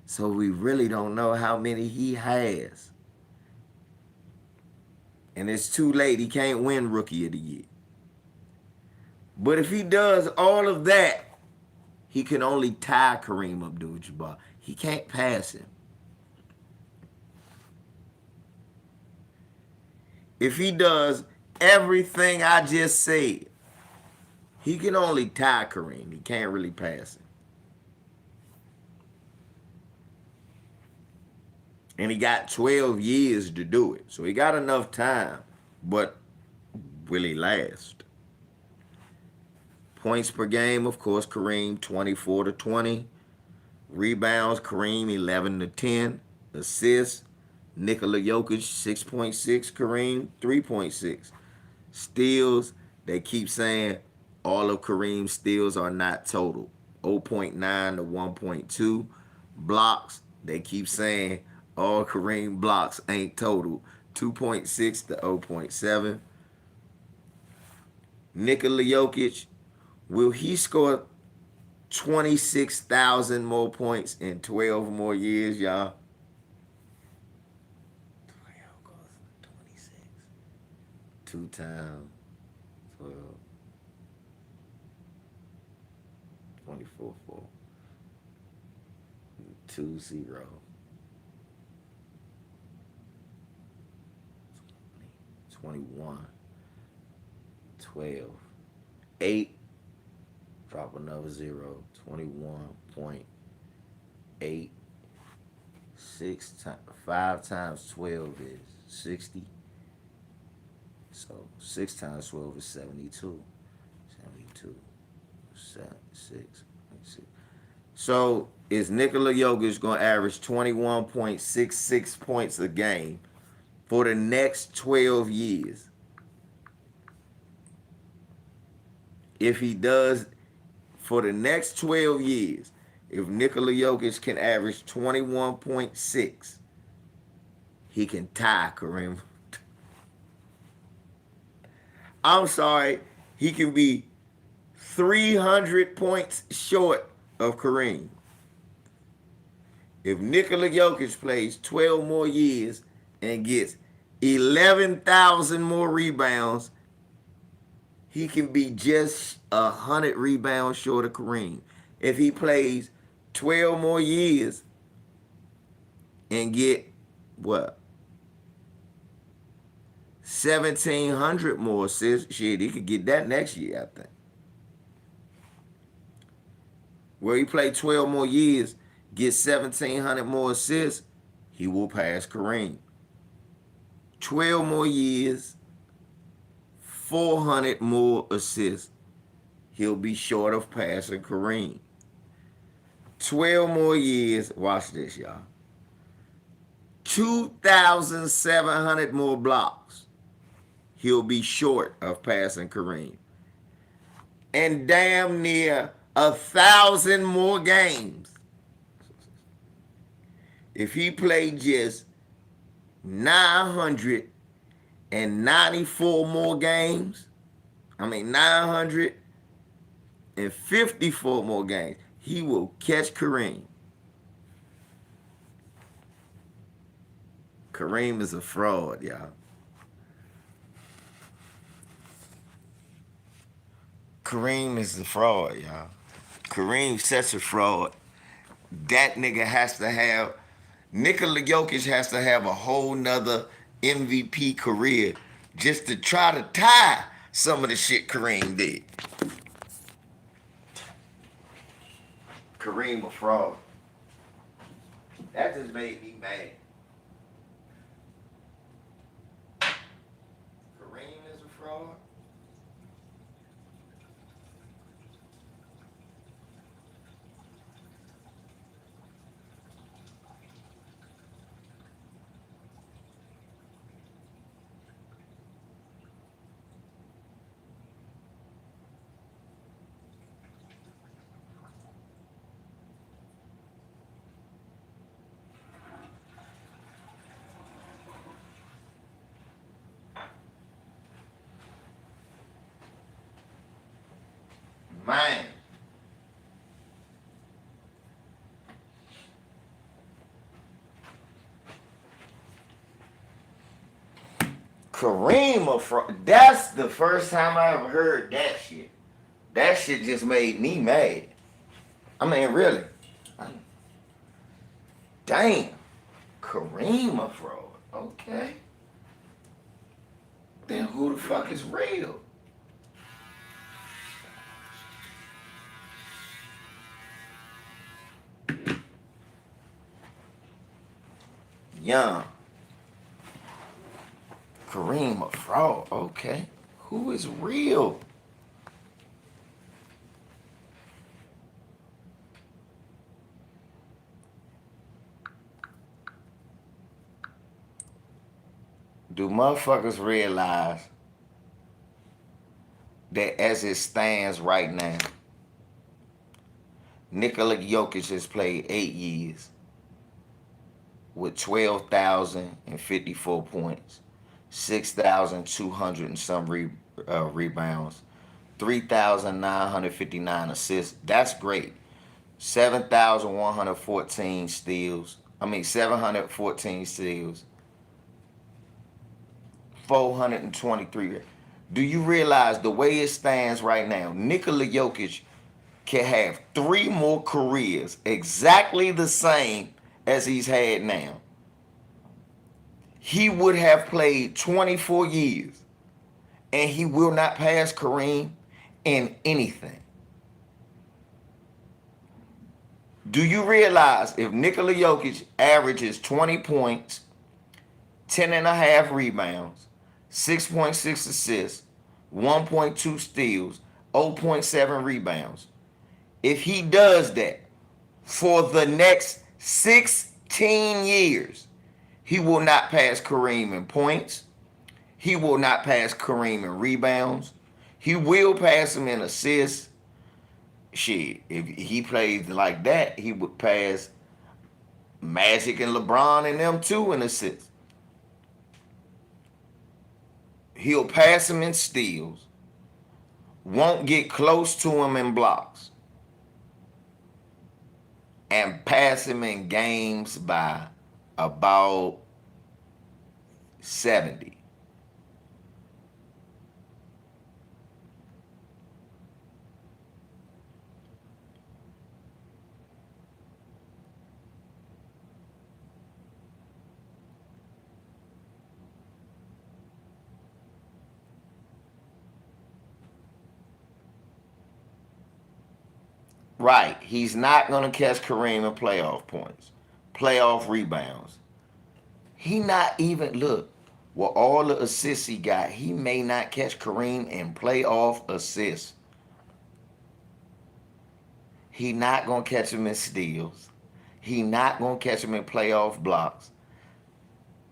So we really don't know how many he has. And it's too late. He can't win Rookie of the Year. But if he does all of that, he can only tie Kareem Abdul-Jabbar. He can't pass him. If he does everything I just said, He can only tie Kareem. He can't really pass him. And he got 12 years to do it. So he got enough time. But will he last? Points per game, of course, Kareem 24 to 20. Rebounds, Kareem 11 to 10. Assists, Nikola Jokic 6.6. Kareem 3.6. Steals, they keep saying all of Kareem's steals are not total. 0.9 to 1.2. Blocks, they keep saying all Kareem blocks ain't total. 2.6 to 0.7. Nikola Jokic, will he score 26,000 more points in 12 more years, y'all? 12 goes to 26. 2 times 12. 24, 4. 2, 0. 21. 12. 8. Drop another 0. 21.8. 5 times 12 is 60. So 6 times 12 is 72. 72. 6. So is Nikola Jokic going to average 21.66 points a game for the next 12 years? If he does, for the next 12 years, if Nikola Jokic can average 21.6, he can tie Kareem. I'm sorry, he can be 300 points short of Kareem. If Nikola Jokic plays 12 more years and gets 11,000 more rebounds, he can be just 100 rebounds short of Kareem. If he plays 12 more years and get, what, 1,700 more assists, shit, he could get that next year, I think. Where he played 12 more years, get 1,700 more assists, he will pass Kareem. 12 more years, 400 more assists, he'll be short of passing Kareem. 12 more years, watch this, y'all. 2,700 more blocks, he'll be short of passing Kareem. And damn near 1,000 more games. If he played just 994 more games, 954 more games, he will catch Kareem. Kareem is a fraud, y'all. Kareem is a fraud, y'all. Kareem's such a fraud. That nigga has to have, Nikola Jokic has to have a whole nother MVP career just to try to tie some of the shit Kareem did. Kareem a fraud. That just made me mad. Kareem is a fraud. Man. Kareem a fraud. That's the first time I ever heard that shit. That shit just made me mad. Really. Damn. Kareem a fraud. Okay. Then who the fuck is real? Young. Kareem a fraud. Okay. Who is real? Do motherfuckers realize that as it stands right now, Nikola Jokic has played 8 years with 12,054 points, 6,200 and some rebounds, 3,959 assists. That's great. 7,114 steals. 714 steals. 423. Do you realize the way it stands right now, Nikola Jokic can have 3 more careers exactly the same as he's had now. He would have played 24 years and he will not pass Kareem in anything. Do you realize if Nikola Jokic averages 20 points, 10.5 rebounds, 6.6 assists, 1.2 steals, 0.7 rebounds, if he does that for the next 16 years, he will not pass Kareem in points. He will not pass Kareem in rebounds. He will pass him in assists. Shit, if he plays like that, he would pass Magic and LeBron and them too in assists. He'll pass him in steals. Won't get close to him in blocks. And pass him in games by about 70. Right. He's not going to catch Kareem in playoff points, playoff rebounds. He not even, look, with all the assists he got, he may not catch Kareem in playoff assists. He not going to catch him in steals. He not going to catch him in playoff blocks.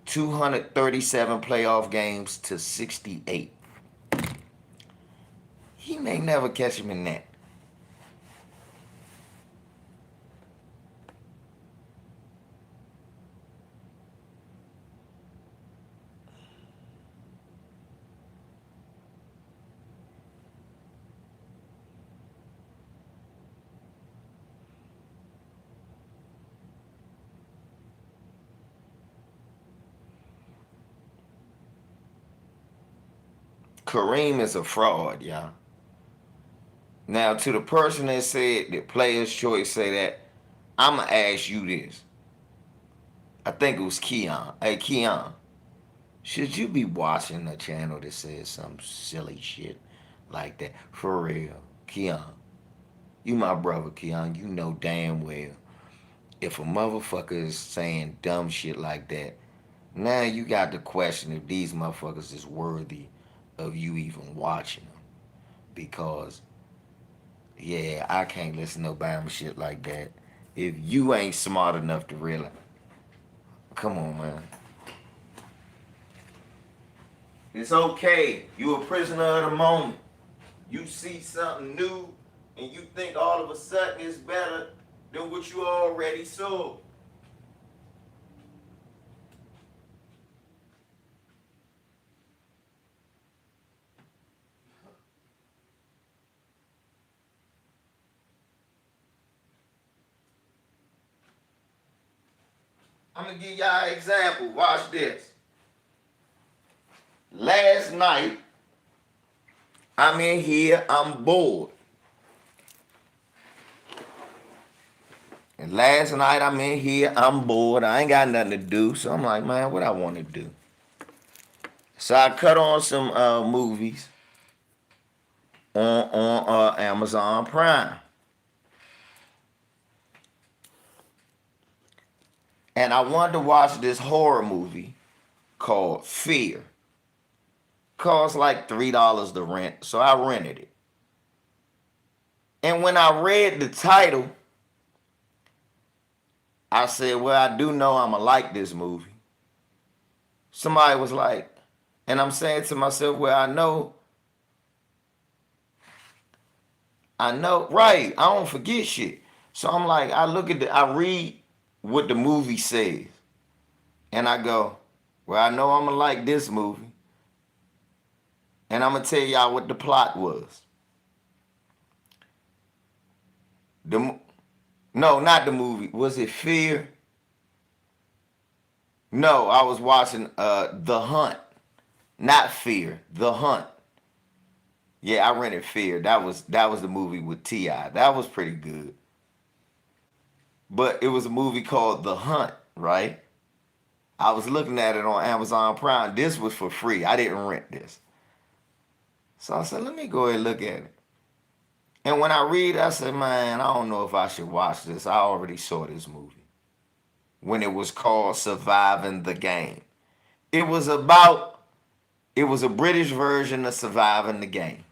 237 playoff games to 68. He may never catch him in that. Kareem is a fraud, y'all. Now, to the person that said that player's choice say that, I'm going to ask you this. I think it was Keon. Hey, Keon, should you be watching a channel that says some silly shit like that? For real. Keon, you my brother, Keon. You know damn well if a motherfucker is saying dumb shit like that, now you got to question if these motherfuckers is worthy of you even watching them. Because, yeah, I can't listen to no Bama shit like that. If you ain't smart enough to realize, come on, man. It's okay. You a prisoner of the moment. You see something new and you think all of a sudden it's better than what you already saw. I'm going to give y'all an example. Watch this. Last night, I'm in here, I'm bored. And last night, I'm in here, I'm bored. I ain't got nothing to do. So I'm like, man, what I want to do? So I cut on some movies on Amazon Prime. And I wanted to watch this horror movie called Fear. Cost like $3 to rent, so I rented it. And when I read the title, I said, well, I do know I'm going to like this movie. Somebody was like, and I'm saying to myself, well, I know, right, I don't forget shit. So I'm like, I read what the movie says. And I go, well, I know I'm going to like this movie. And I'm going to tell y'all what the plot was. No, not the movie. Was it Fear? No, I was watching The Hunt. Not Fear, The Hunt. Yeah, I rented Fear. That was the movie with T.I. That was pretty good. But it was a movie called The Hunt, right? I was looking at it on Amazon Prime. This was for free. I didn't rent this. So I said, let me go ahead and look at it. And when I read, I said, man, I don't know if I should watch this. I already saw this movie when it was called Surviving the Game. It was a British version of Surviving the Game.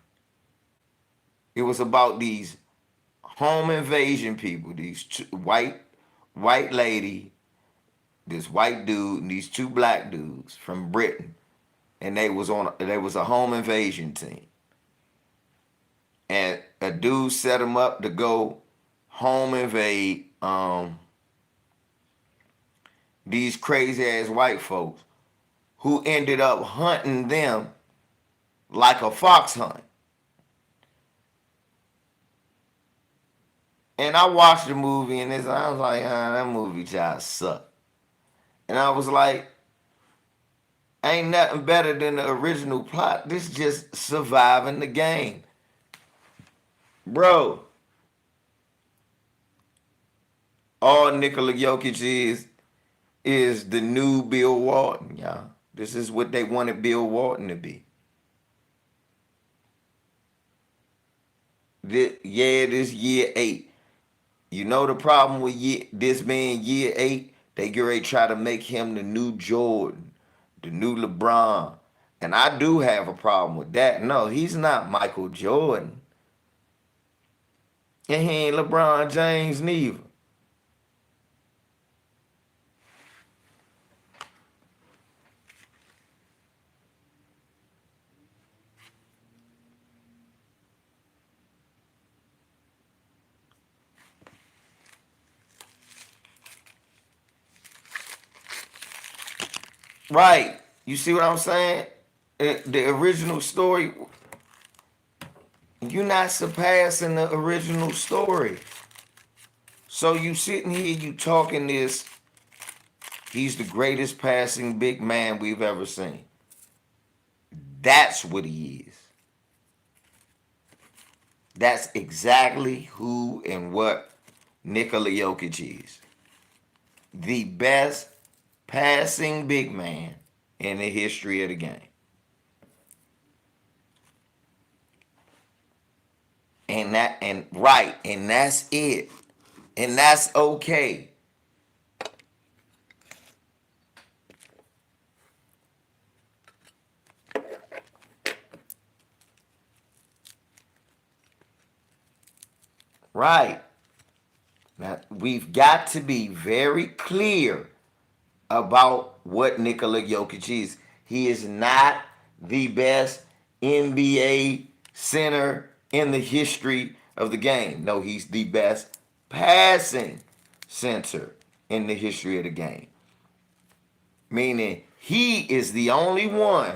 It was about these home invasion people, these white lady, this white dude, and these two black dudes from Britain, and they was a home invasion team. And a dude set them up to go home invade these crazy ass white folks who ended up hunting them like a fox hunt. And I watched the movie and I was like, that movie just sucked. And I was like, ain't nothing better than the original plot. This just surviving the game. Bro, all Nikola Jokic is the new Bill Walton, y'all. This is what they wanted Bill Walton to be. This year 8. You know the problem with this being year 8? They get ready to try to make him the new Jordan, the new LeBron. And I do have a problem with that. No, he's not Michael Jordan. And he ain't LeBron James neither. Right. You see what I'm saying? The original story, you're not surpassing the original story. So you sitting here, you talking this, he's the greatest passing big man we've ever seen. That's what he is. That's exactly who and what Nikola Jokic is. The best passing big man in the history of the game. And that's it. And that's okay. Right. Now, we've got to be very clear about what Nikola Jokic is. He is not the best NBA center in the history of the game. No, he's the best passing center in the history of the game. Meaning he is the only one,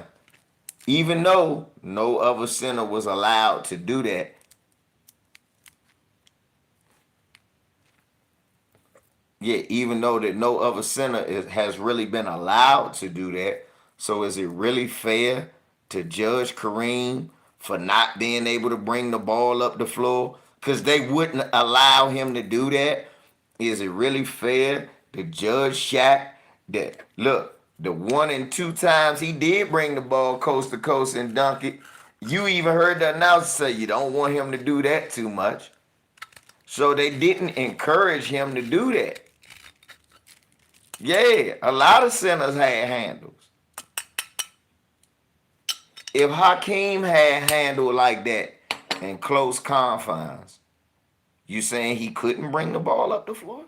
even though no other center was allowed to do that. Yeah, even though that no other center has really been allowed to do that. So is it really fair to judge Kareem for not being able to bring the ball up the floor? Because they wouldn't allow him to do that. Is it really fair to judge Shaq that, look, the 1 and 2 times he did bring the ball coast to coast and dunk it, you even heard the announcer say you don't want him to do that too much. So they didn't encourage him to do that. Yeah, a lot of centers had handles. If Hakeem had handle like that in close confines, you saying he couldn't bring the ball up the floor?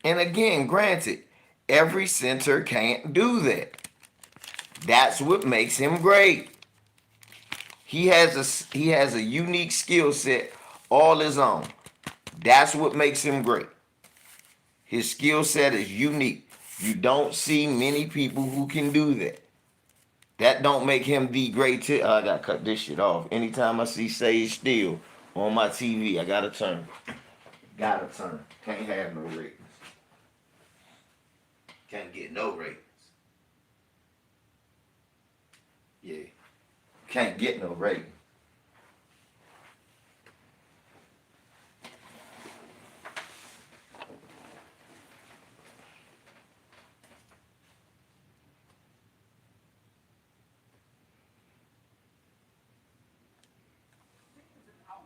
And again, granted, every center can't do that. That's what makes him great. He has a unique skill set all his own. That's what makes him great. His skill set is unique. You don't see many people who can do that. That don't make him the great. I gotta cut this shit off. Anytime I see Sage Steele on my TV, I gotta turn. Gotta turn. Can't have no ratings. Can't get no ratings. Yeah. Can't get no ratings.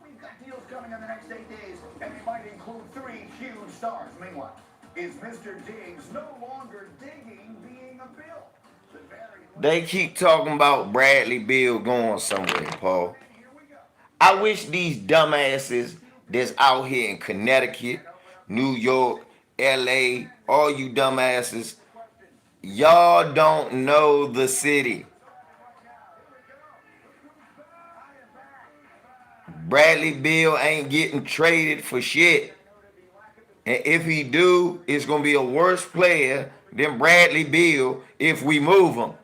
We've got deals coming in the next 8 days, and they might include 3 huge stars. Meanwhile, is Mr. Diggs no longer digging being a Bill? They keep talking about Bradley Beal going somewhere, Paul. I wish these dumbasses that's out here in Connecticut, New York, LA, all you dumbasses, y'all don't know the city. Bradley Beal ain't getting traded for shit. And if he do, it's going to be a worse player than Bradley Beal if we move him.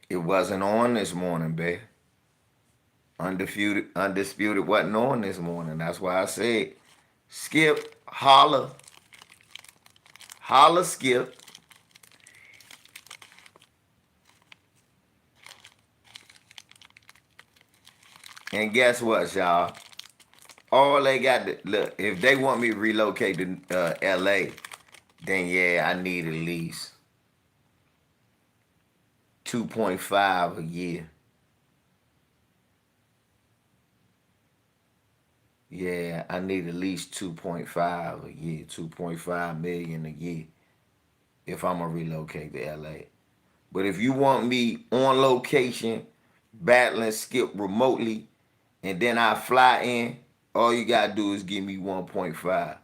It wasn't on this morning, babe. Undisputed wasn't on this morning. That's why I said, Skip, holla, Skip. And guess what, y'all? All they got to look. If they want me to relocate to LA, then yeah, I need at least 2.5 a year. Yeah, I need at least 2.5 a year, 2.5 million a year if I'm gonna relocate to LA. But if you want me on location, battling Skip remotely, and then I fly in, all you gotta do is give me 1.5.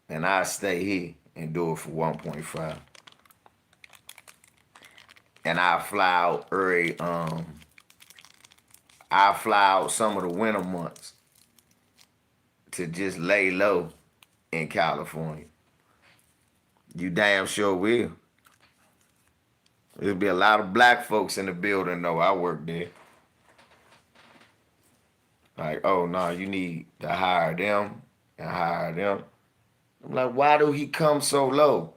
And I stay here and do it for 1.5. And I fly out early, I fly out some of the winter months to just lay low in California. You damn sure will. There'll be a lot of black folks in the building though. I work there. Like, oh no, you need to hire them and hire them. I'm like, why do he come so low?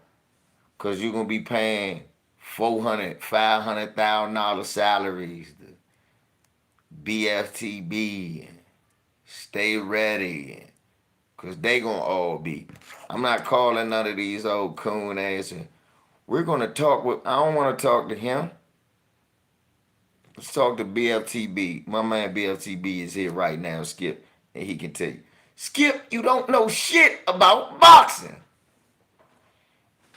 Cause you're gonna be paying $400,000, $500,000 salaries to BFTB and stay ready. Cause they gonna all be. I'm not calling none of these old coon ass. We're gonna talk with. I don't want to talk to him. Let's talk to BFTB. My man BFTB is here right now, Skip, and he can tell you. Skip, you don't know shit about boxing.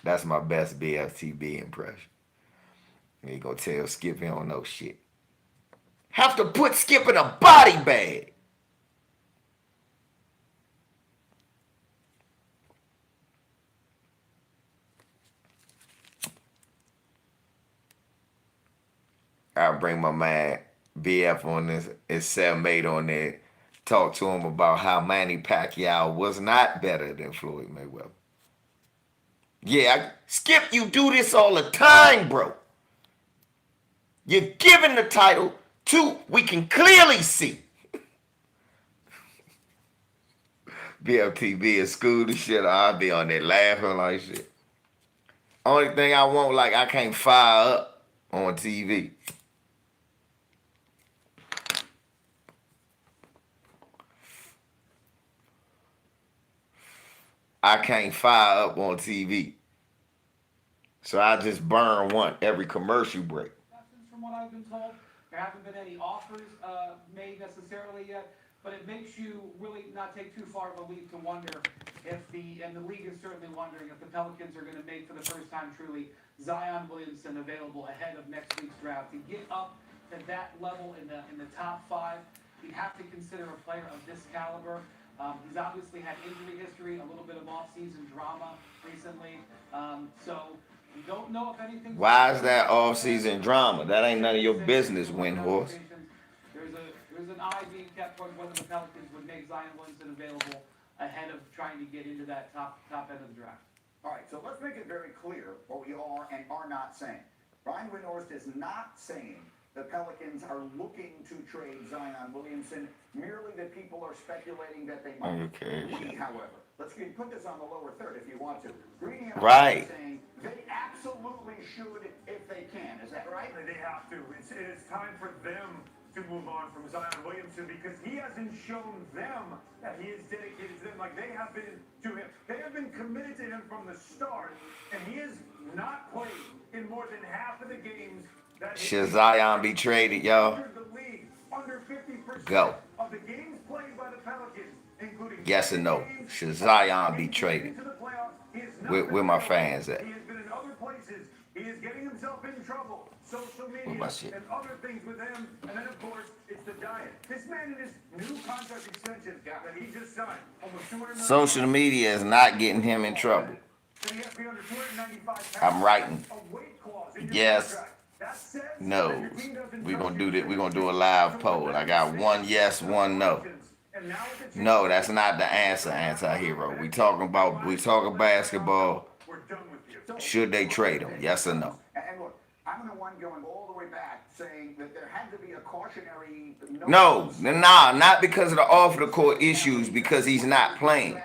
That's my best BFTB impression. And he gonna tell Skip he don't know shit. Have to put Skip in a body bag. I'll bring my man BF on this, his cellmate on there, talk to him about how Manny Pacquiao was not better than Floyd Mayweather. Yeah, Skip, you do this all the time, bro. You're giving the title to, we can clearly see. BFTB is school the shit. I'll be on there laughing like shit. Only thing I want, like, I can't fire up on TV. I can't fire up on TV. So I just burn one every commercial break. From what I've been told, there haven't been any offers made necessarily yet, but it makes you really not take too far of a leap to wonder if and the league is certainly wondering if the Pelicans are going to make for the first time truly Zion Williamson available ahead of next week's draft. To get up to that level in the top 5, you have to consider a player of this caliber. He's obviously had injury history, a little bit of off-season drama recently, so we don't know if anything. Why is that off-season drama? That ain't none of your business, Windhorse. There's an eye being kept on whether the Pelicans would make Zion Williamson available ahead of trying to get into that top end of the draft. All right, so let's make it very clear what we are and are not saying. Brian Windhorst is not saying the Pelicans are looking to trade Zion Williamson, merely that people are speculating that they might. Okay. We, however, let's put this on the lower third if you want to. Greedy and right. Saying they absolutely should if they can. Is that right? They have to. It is time for them to move on from Zion Williamson because he hasn't shown them that he is dedicated to them like they have been to him. They have been committed to him from the start, and he has not played in more than half of the games. Should Zion be traded, y'all? Go. Of the games played by the Pelicans, including yes or no? Should Zion be traded? Where my fans at? He has been in other places. He is getting himself in trouble. Social media and other things with him. And then, of course, it's the diet. This man in his new contract extension that he just signed, almost $200 million. Social media is not getting him in trouble. I'm writing. Yes. No. We're gonna do that. We're gonna do a live poll. I got one yes, one no. No, that's not the answer, anti-hero. We talking basketball. Should they trade him? Yes or no? And look, I'm the one going all the way back saying that there had to be a cautionary. No, not because of the off-the-court issues, because he's not playing.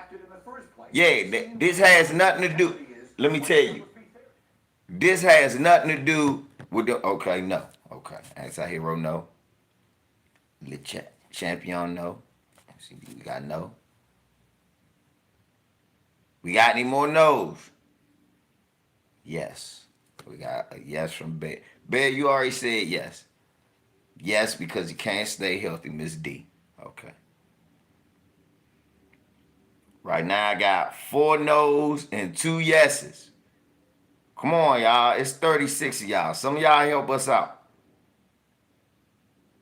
Yeah, this has nothing to do. Let me tell you. This has nothing to do with the. Okay, no. Okay, anti-hero, no. Le champion, no. See, we got no. We got any more no's? Yes. We got a yes from Bear. Bear, you already said yes. Yes, because you can't stay healthy, Miss D. Okay. Right now I got 4 no's and 2 yeses. Come on, y'all. It's 36 of y'all. Some of y'all help us out.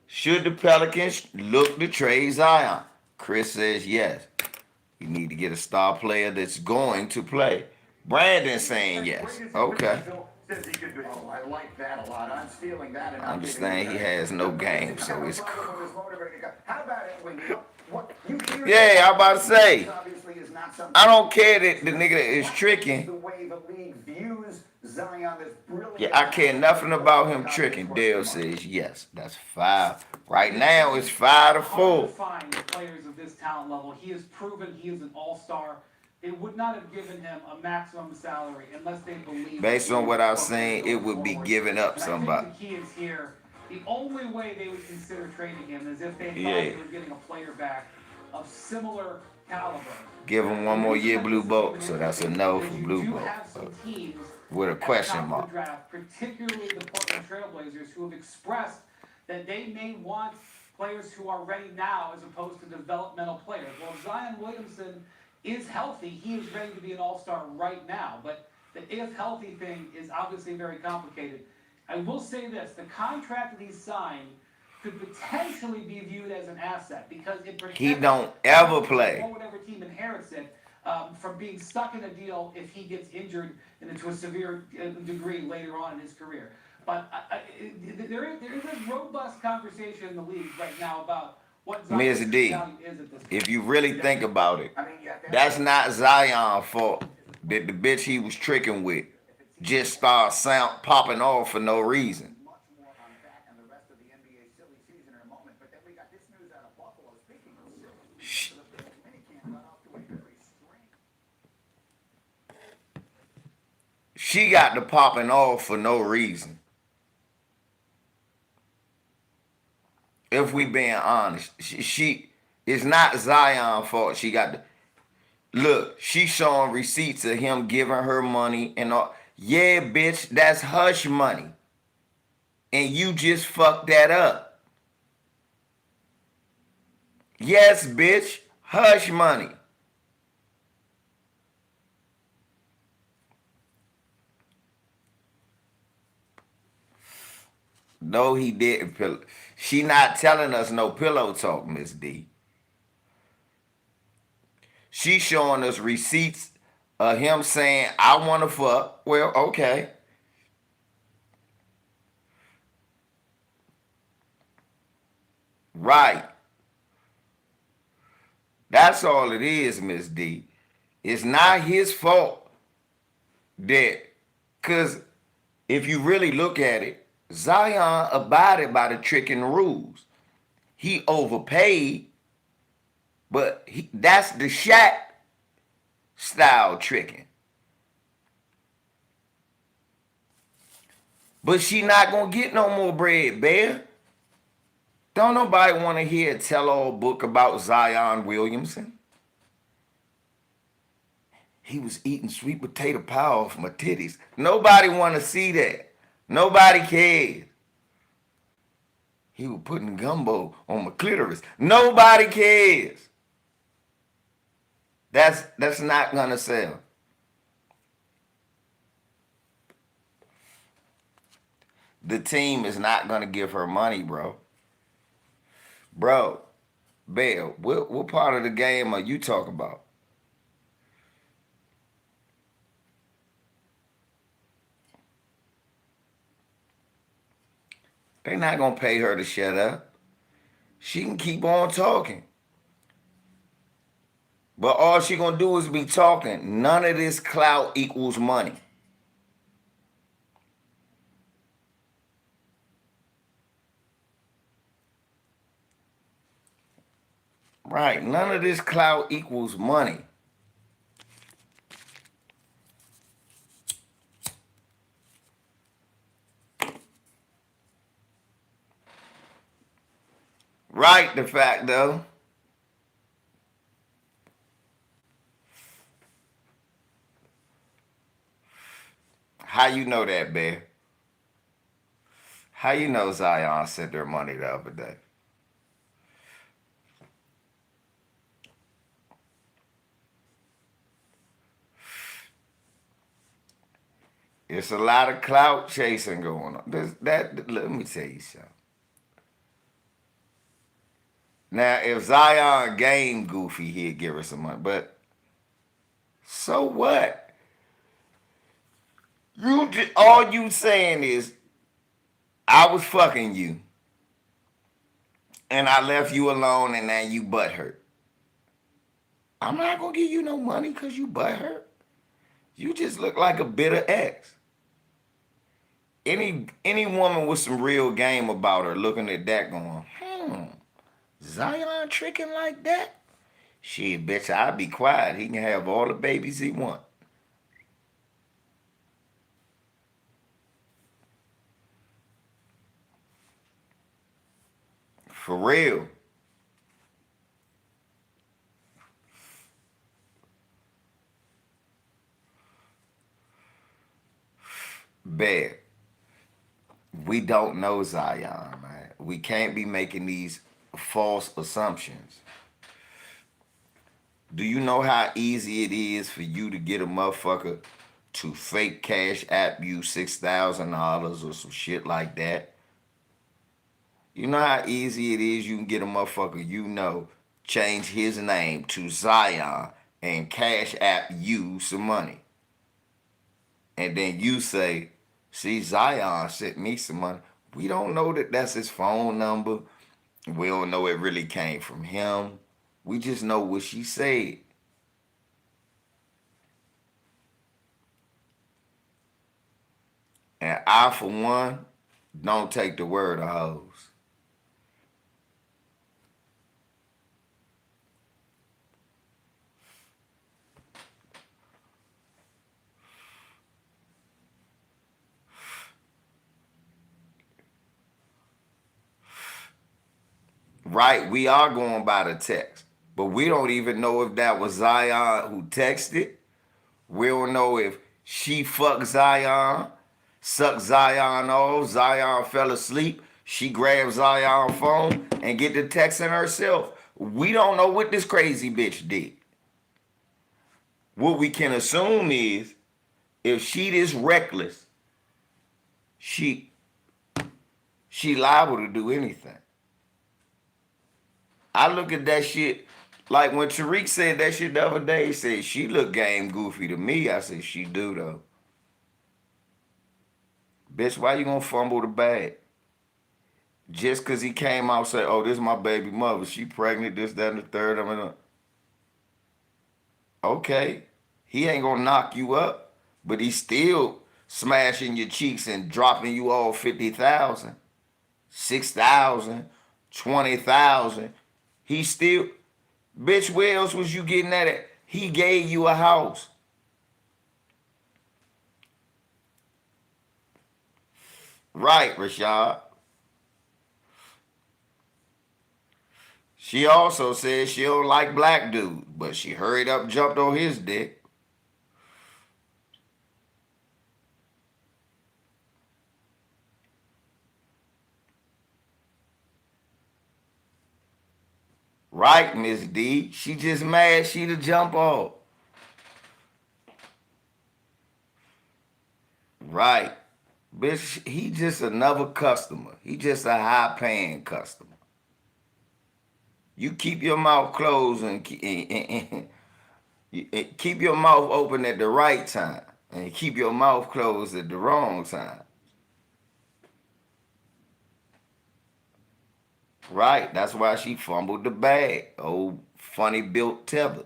Should the Pelicans look to trade Zion? Chris says yes. You need to get a star player that's going to play. Brandon saying yes. Okay. Oh, I like that a lot. I'm stealing that. And I understand he has no game, so it's cool. How about it when yeah, I'm about to say. I don't care that the nigga is tricking. The way the league views Zion as brilliant. Yeah, I care nothing about him tricking. Dale says yes. That's 5. Right now it's 5-4. Find players of this talent level. He has proven he is an all-star. They would not have given him a maximum salary unless they believe. Based on what I've seen, it would be giving up somebody. I think the key is here. The only way they would consider trading him is if they thought they were getting a player back of similar caliber. Give him one more year, Blue Bolt. So that's a no for Blue Bolt. With a question mark. Draft, particularly the Portland Trailblazers, who have expressed that they may want players who are ready now as opposed to developmental players. Well, Zion Williamson is healthy. He is ready to be an all-star right now. But the if healthy thing is obviously very complicated. I will say this. The contract that he signed could potentially be viewed as an asset because it protects he don't ever play. Or whatever team inherits it from being stuck in a deal if he gets injured to a severe degree later on in his career. But there is a robust conversation in the league right now about what Zion's value is at this point. If you really think about it, that's not Zion's fault that the bitch he was tricking with just started popping off for no reason. She got to popping off for no reason. If we being honest, she it's not Zion's fault. She got to look. She showing receipts of him giving her money and all. Yeah, bitch, that's hush money, and you just fucked that up. Yes, bitch, hush money. No, he didn't. She not telling us no pillow talk, Miss D. She showing us receipts of him saying, I want to fuck. Well, okay. Right. That's all it is, Miss D. It's not his fault that, because if you really look at it, Zion abided by the trick and the rules. He overpaid, but that's the Shaq style tricking. But she not gonna get no more bread, Bear. Don't nobody want to hear a tell-all book about Zion Williamson. He was eating sweet potato pie off my titties. Nobody want to see that. Nobody cares. He was putting gumbo on my clitoris. Nobody cares. That's not gonna sell. The team is not gonna give her money, bro. Bro, Bell, what part of the game are you talking about? They're not gonna pay her to shut up. She can keep on talking. But all she gonna do is be talking. None of this clout equals money. Right, none of this clout equals money. Right, the fact though. How you know that, Bear? How you know Zion sent her money the other day? It's a lot of clout chasing going on. Let me tell you something. Now, if Zion game goofy, he'd give her some money. But so what? All you saying is, I was fucking you, and I left you alone, and now you butthurt. I'm not gonna give you no money because you butthurt. You just look like a bitter ex. Any woman with some real game about her looking at that going, Zion tricking like that? Shit, bitch, I'll be quiet. He can have all the babies he want. For real. Bad. We don't know Zion, man. We can't be making these false assumptions. Do you know how easy it is for you to get a motherfucker to fake cash app you $6,000 or some shit like that? You know how easy it is you can get a motherfucker change his name to Zion and cash app you some money. And then you say, see, Zion sent me some money. We don't know that that's his phone number. We don't know it really came from him. We just know what she said. And I, for one, don't take the word of hoes. Right, we are going by the text. But we don't even know if that was Zion who texted. We don't know if she fucked Zion, sucked Zion off, Zion fell asleep, she grabbed Zion's phone and get the texting herself. We don't know what this crazy bitch did. What we can assume is if she this reckless, she liable to do anything. I look at that shit like when Tariq said that shit the other day, he said she look game goofy to me. I said she do though. Bitch, why you gonna fumble the bag? Just cause he came out and said, oh, this is my baby mother. She pregnant, this, that, and the third. I mean, okay. He ain't gonna knock you up, but he's still smashing your cheeks and dropping you all 50,000, 6,000, 20,000. He still, bitch, where else was you getting that at? He gave you a house. Right, Rashad. She also said she don't like black dudes, but she hurried up and jumped on his dick. Right, Miss D. She just mad she to jump off. Right. Bitch, he just another customer. He just a high-paying customer. You keep your mouth closed and keep your mouth open at the right time. And keep your mouth closed at the wrong time. Right. That's why she fumbled the bag. Old funny built tether.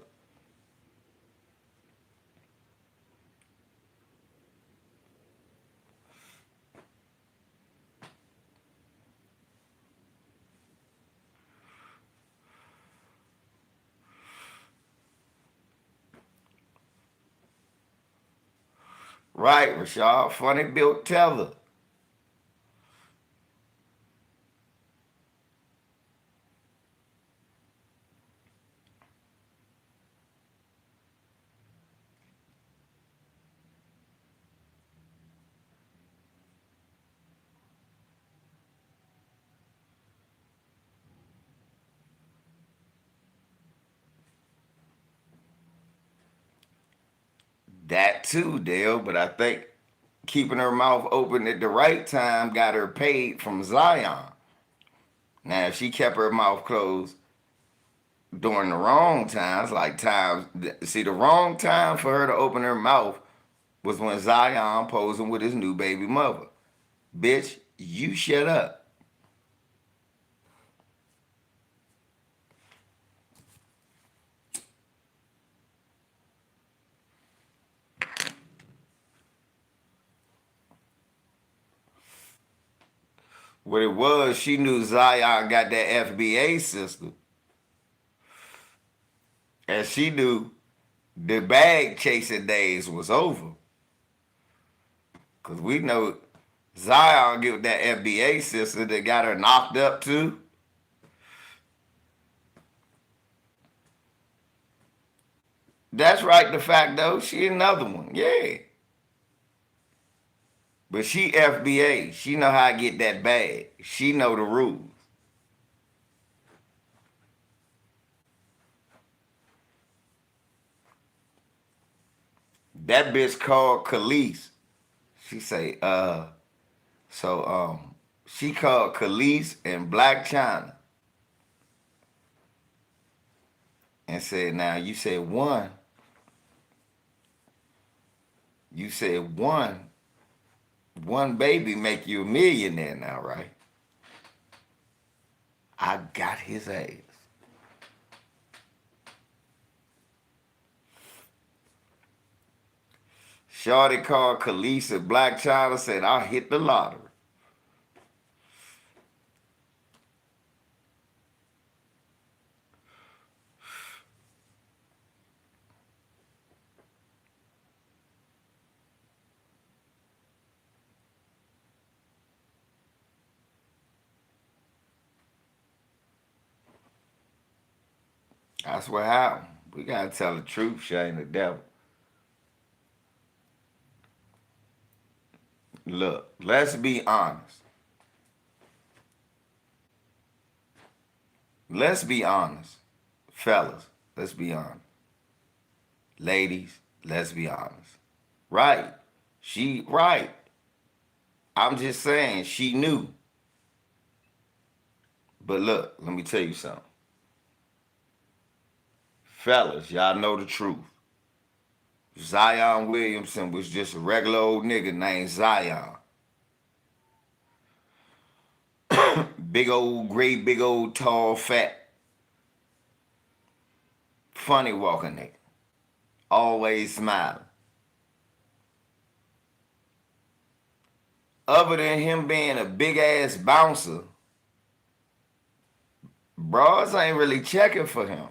Right, Rashad. Funny built tether. That too, Dale, but I think keeping her mouth open at the right time got her paid from Zion. Now, if she kept her mouth closed during the wrong times, like times, see, the wrong time for her to open her mouth was when Zion posing with his new baby mother. Bitch, you shut up. What it was, she knew Zion got that FBA system. And she knew the bag chasing days was over. Because we know Zion get that FBA system that got her knocked up too. That's right, the fact though, she another one, yeah. But she FBA, she know how to get that bag. She know the rules. That bitch called Khalees. She say, she called Khalees and Black China and said, now you said one baby make you a millionaire now, right? I got his ass. Shorty called Khalees and Black China, said, I hit the lottery. That's what happened. We gotta tell the truth, shame the devil. Look, let's be honest. Let's be honest. Fellas, let's be honest. Ladies, let's be honest. Right. Right. I'm just saying, she knew. But look, let me tell you something. Fellas, y'all know the truth. Zion Williamson was just a regular old nigga named Zion. Big old, great, big old, tall, fat, funny walking nigga. Always smiling. Other than him being a big ass bouncer, bros ain't really checking for him.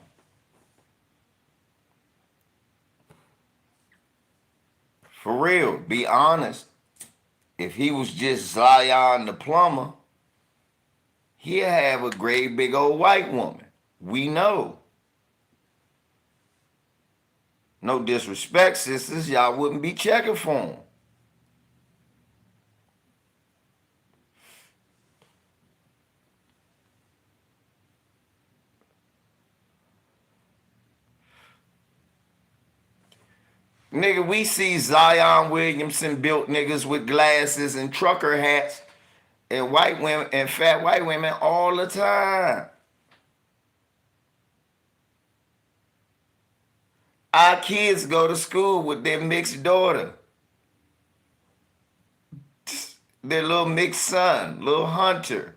For real, be honest. If he was just Zion the plumber, he'd have a great big old white woman. We know. No disrespect, sisters, y'all wouldn't be checking for him. Nigga, we see Zion Williamson built niggas with glasses and trucker hats and white women and fat white women all the time. Our kids go to school with their mixed daughter, their little mixed son, little Hunter,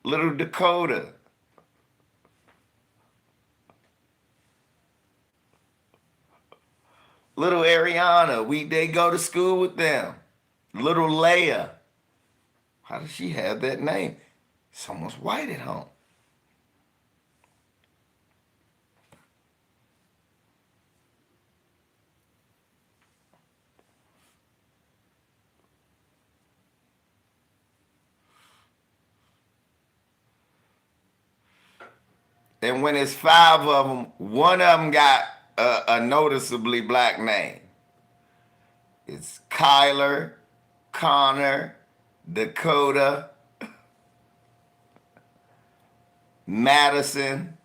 little Dakota. Little Ariana, they go to school with them. Little Leia. How does she have that name? Someone's white at home. And when it's 5 of them, one of them got a noticeably black name. It's Kyler, Connor, Dakota, Madison,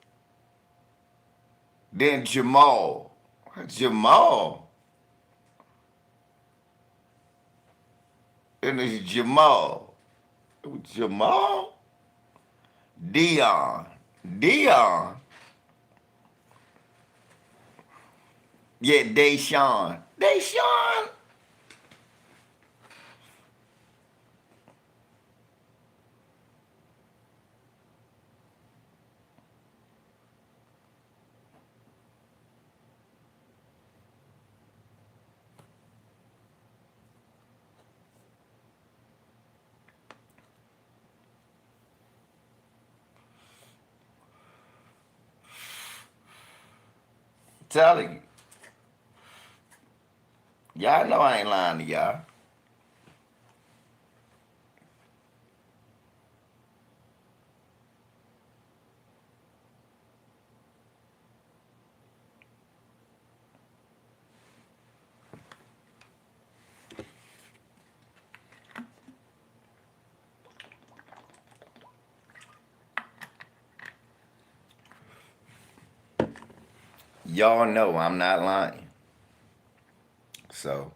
then Jamal. Jamal. And it's Jamal. Jamal? Dion. Yeah, Deshaun. Telling you. Y'all know I ain't lying to y'all. Y'all know I'm not lying. So,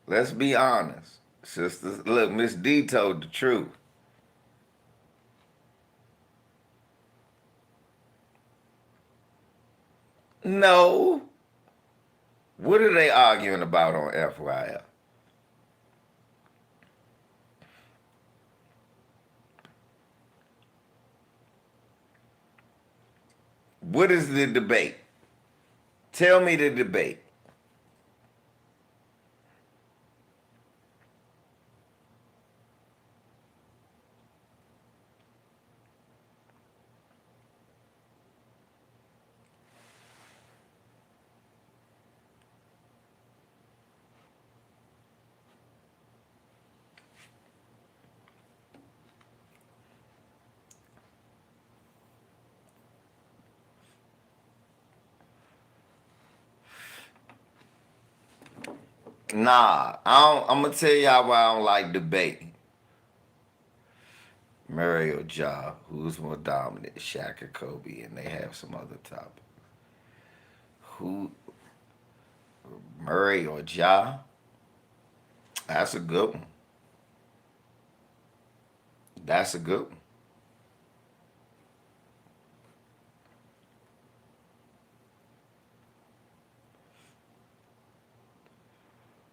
let's be honest. Sisters, look, Miss D told the truth. No. What are they arguing about on FYL? What is the debate? Tell me the debate. Nah, I'm gonna tell y'all why I don't like debate. Murray or Ja, who's more dominant, Shaq or Kobe, and they have some other topic. Who, Murray or Ja? That's a good one. That's a good one.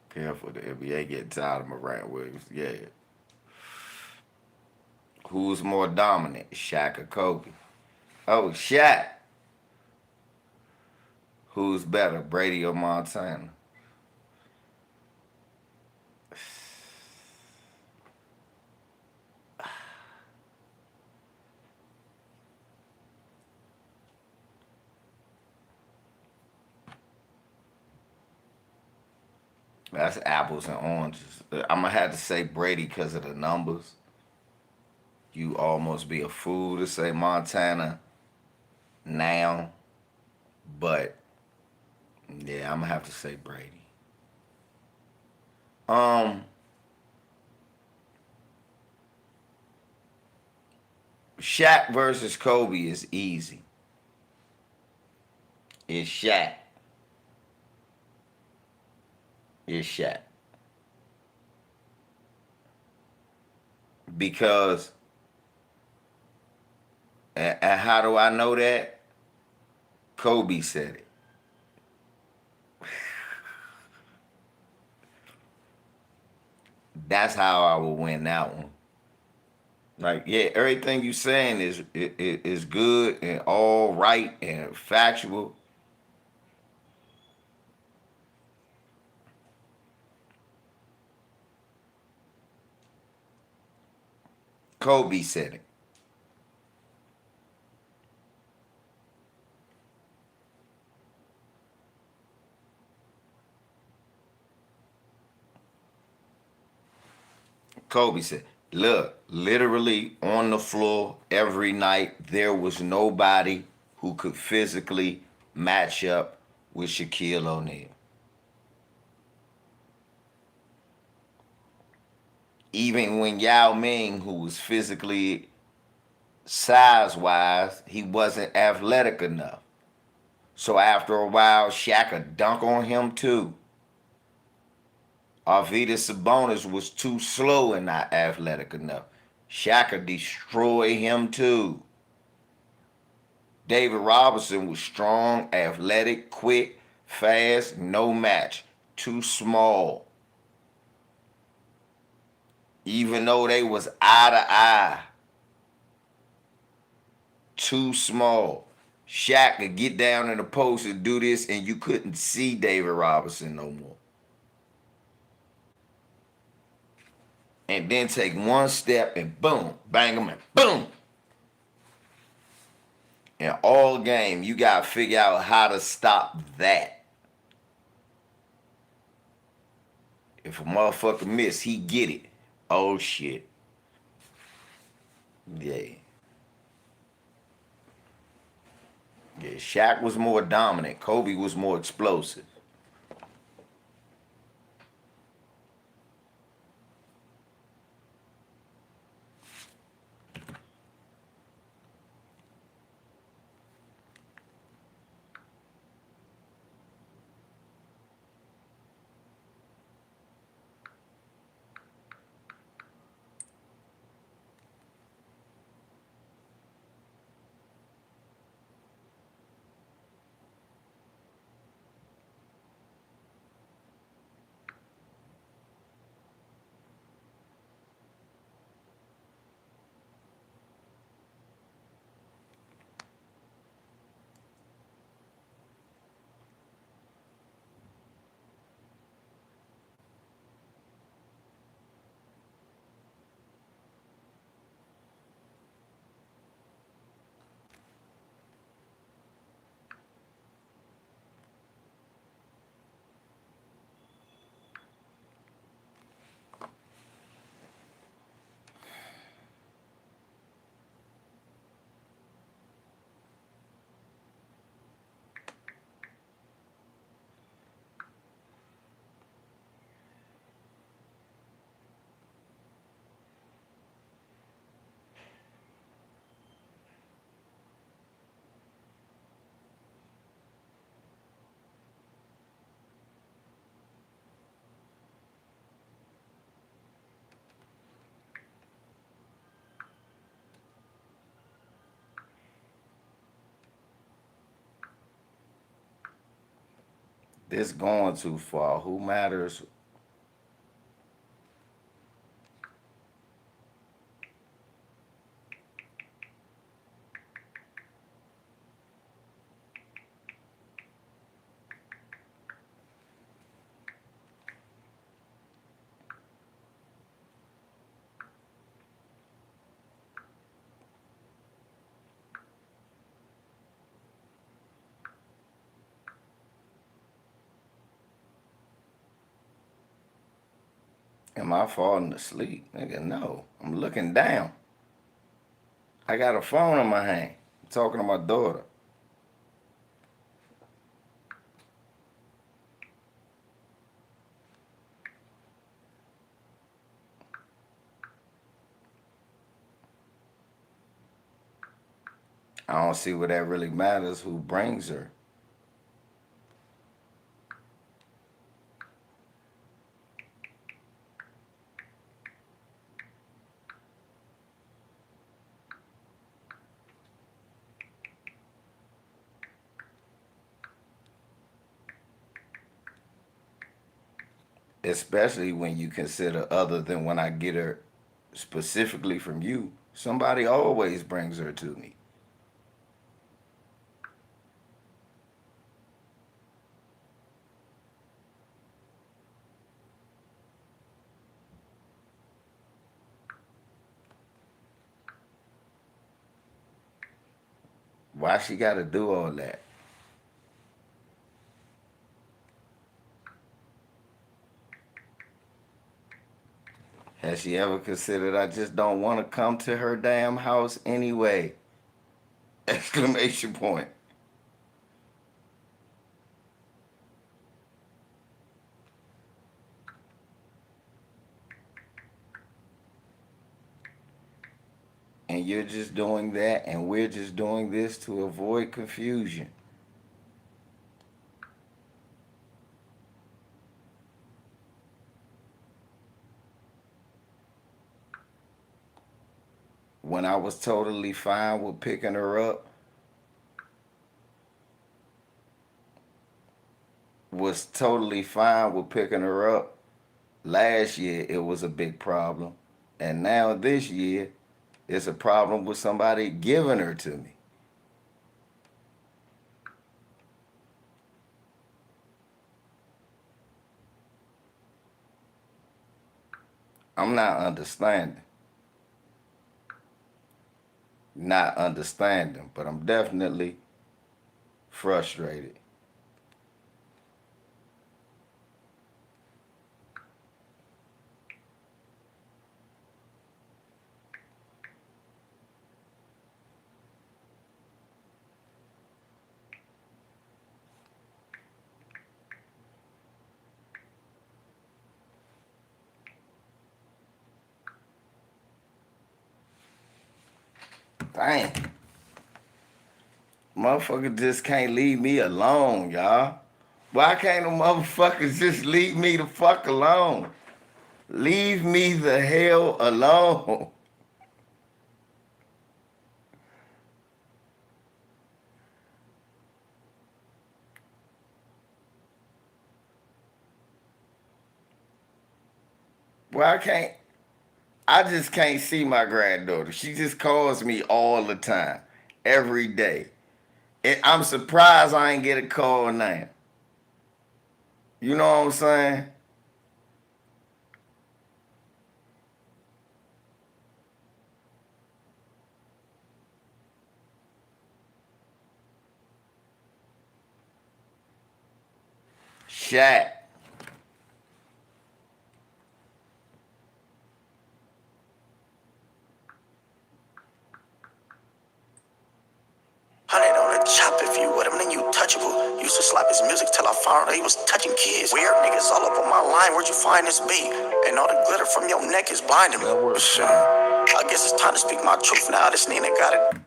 Careful, the NBA getting tired of Morant Williams. Yeah. Who's more dominant, Shaq or Kobe? Oh, Shaq. Who's better, Brady or Montana? That's apples and oranges. I'm gonna have to say Brady because of the numbers. You almost be a fool to say Montana now, but yeah, I'm gonna have to say Brady. Um, Shaq versus Kobe is easy. It's Shaq. It's Shaq. Because, and how do I know that? Kobe said it. That's how I will win that one. Like, yeah, everything you saying is good and all right and factual. Kobe said it. Kobe said, look, literally on the floor every night, there was nobody who could physically match up with Shaquille O'Neal. Even when Yao Ming, who was physically size wise, he wasn't athletic enough. So after a while, Shaq would dunk on him too. Arvydas Sabonis was too slow and not athletic enough. Shaq could destroy him too. David Robinson was strong, athletic, quick, fast, no match. Too small. Even though they was eye to eye. Too small. Shaq could get down in the post and do this, and you couldn't see David Robinson no more. And then take one step and boom, bang him and boom. In all game, you gotta figure out how to stop that. If a motherfucker miss, he get it. Oh shit. Yeah. Yeah, Shaq was more dominant. Kobe was more explosive. This going too far. Who matters? Am I falling asleep? Nigga, no. I'm looking down. I got a phone in my hand. I'm talking to my daughter. I don't see where that really matters who brings her. Especially when you consider other than when I get her specifically from you. Somebody always brings her to me. Why she got to do all that? Has she ever considered I just don't want to come to her damn house anyway? Exclamation point. And you're just doing that, and we're just doing this to avoid confusion. When I was totally fine with picking her up, last year it was a big problem. And now this year, it's a problem with somebody giving her to me. I'm not understanding. Not understanding, but I'm definitely frustrated. Dang. Motherfucker just can't leave me alone, y'all. Why can't the motherfuckers just leave me the fuck alone? Leave me the hell alone. Why can't I just can't see my granddaughter. She just calls me all the time, every day. And I'm surprised I ain't get a call now. You know what I'm saying? Shaq. 100 on the chop if you with him, then you touchable. Used to slap his music till I found out he was touching kids. Weird niggas all up on my line, where'd you find this beat? And all the glitter from your neck is blinding me. Shit. I guess it's time to speak my truth now. This Nina got it.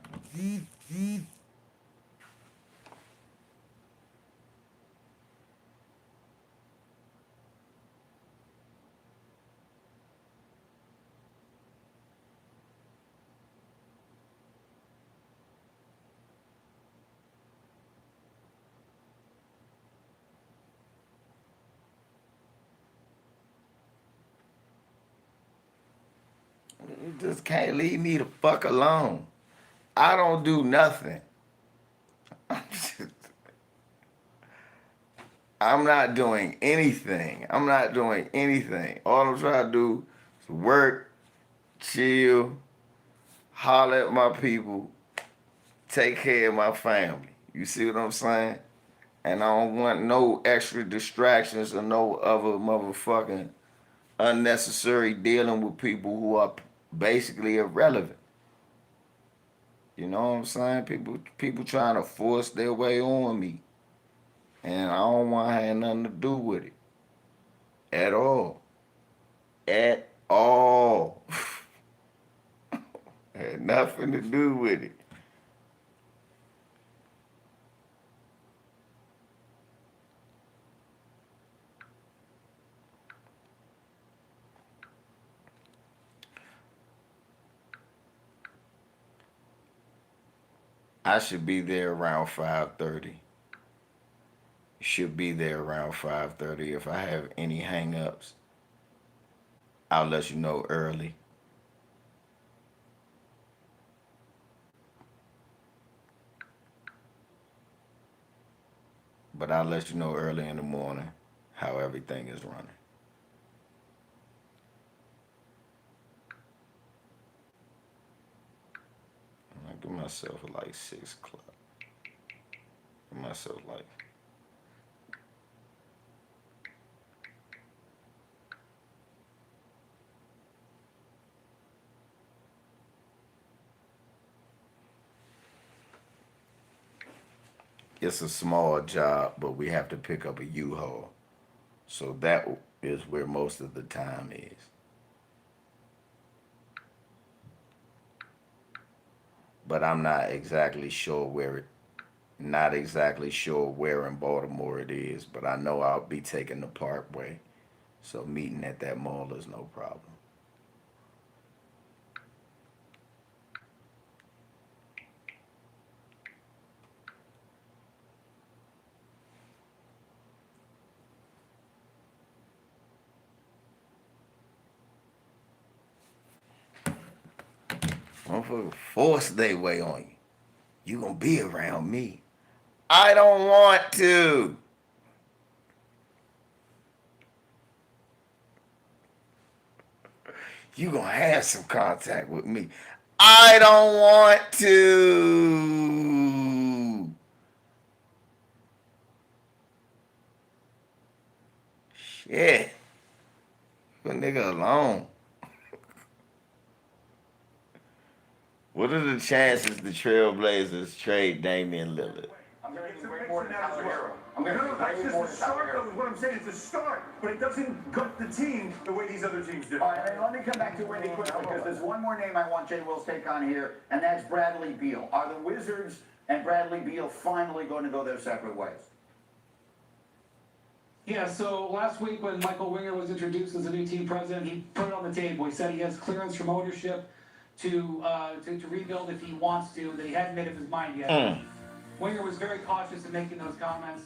You just can't leave me the fuck alone. I don't do nothing. I'm not doing anything. I'm not doing anything. All I'm trying to do is work, chill, holler at my people, take care of my family. You see what I'm saying? And I don't want no extra distractions or no other motherfucking unnecessary dealing with people who are basically irrelevant. You know what I'm saying? People trying to force their way on me. And I don't want to have nothing to do with it. At all. At all. Had nothing to do with it. I should be there around 5:30. Should be there around 5:30. If I have any hang-ups, I'll let you know early. But I'll let you know early in the morning how everything is running. I give myself like 6 o'clock. Give myself like it's a small job, but we have to pick up a U-Haul. So that is where most of the time is. But I'm not exactly sure where in Baltimore it is, but I know I'll be taking the Parkway. So meeting at that mall is no problem. Motherfucker force their way on you. You gonna be around me. I don't want to. You gonna have some contact with me. I don't want to. Shit. Leave a nigga alone. What are the chances the Trailblazers trade Damian Lillard? I'm going It's to a bring mix more in to that as Tyler well. Hero. I'm going to No, bring that's more just to a Tyler start, Hero. though, is what I'm saying. It's a start, but it doesn't gut the team the way these other teams do. All right, and let me come back to Wendy quickly, because there's one more name I want Jay Will's take on here, and that's Bradley Beal. Are the Wizards and Bradley Beal finally going to go their separate ways? Yeah, so last week when Michael Winger was introduced as the new team president, he put it on the table. He said he has clearance from ownership to rebuild if he wants to, that he hadn't made up his mind yet. Winger was very cautious in making those comments.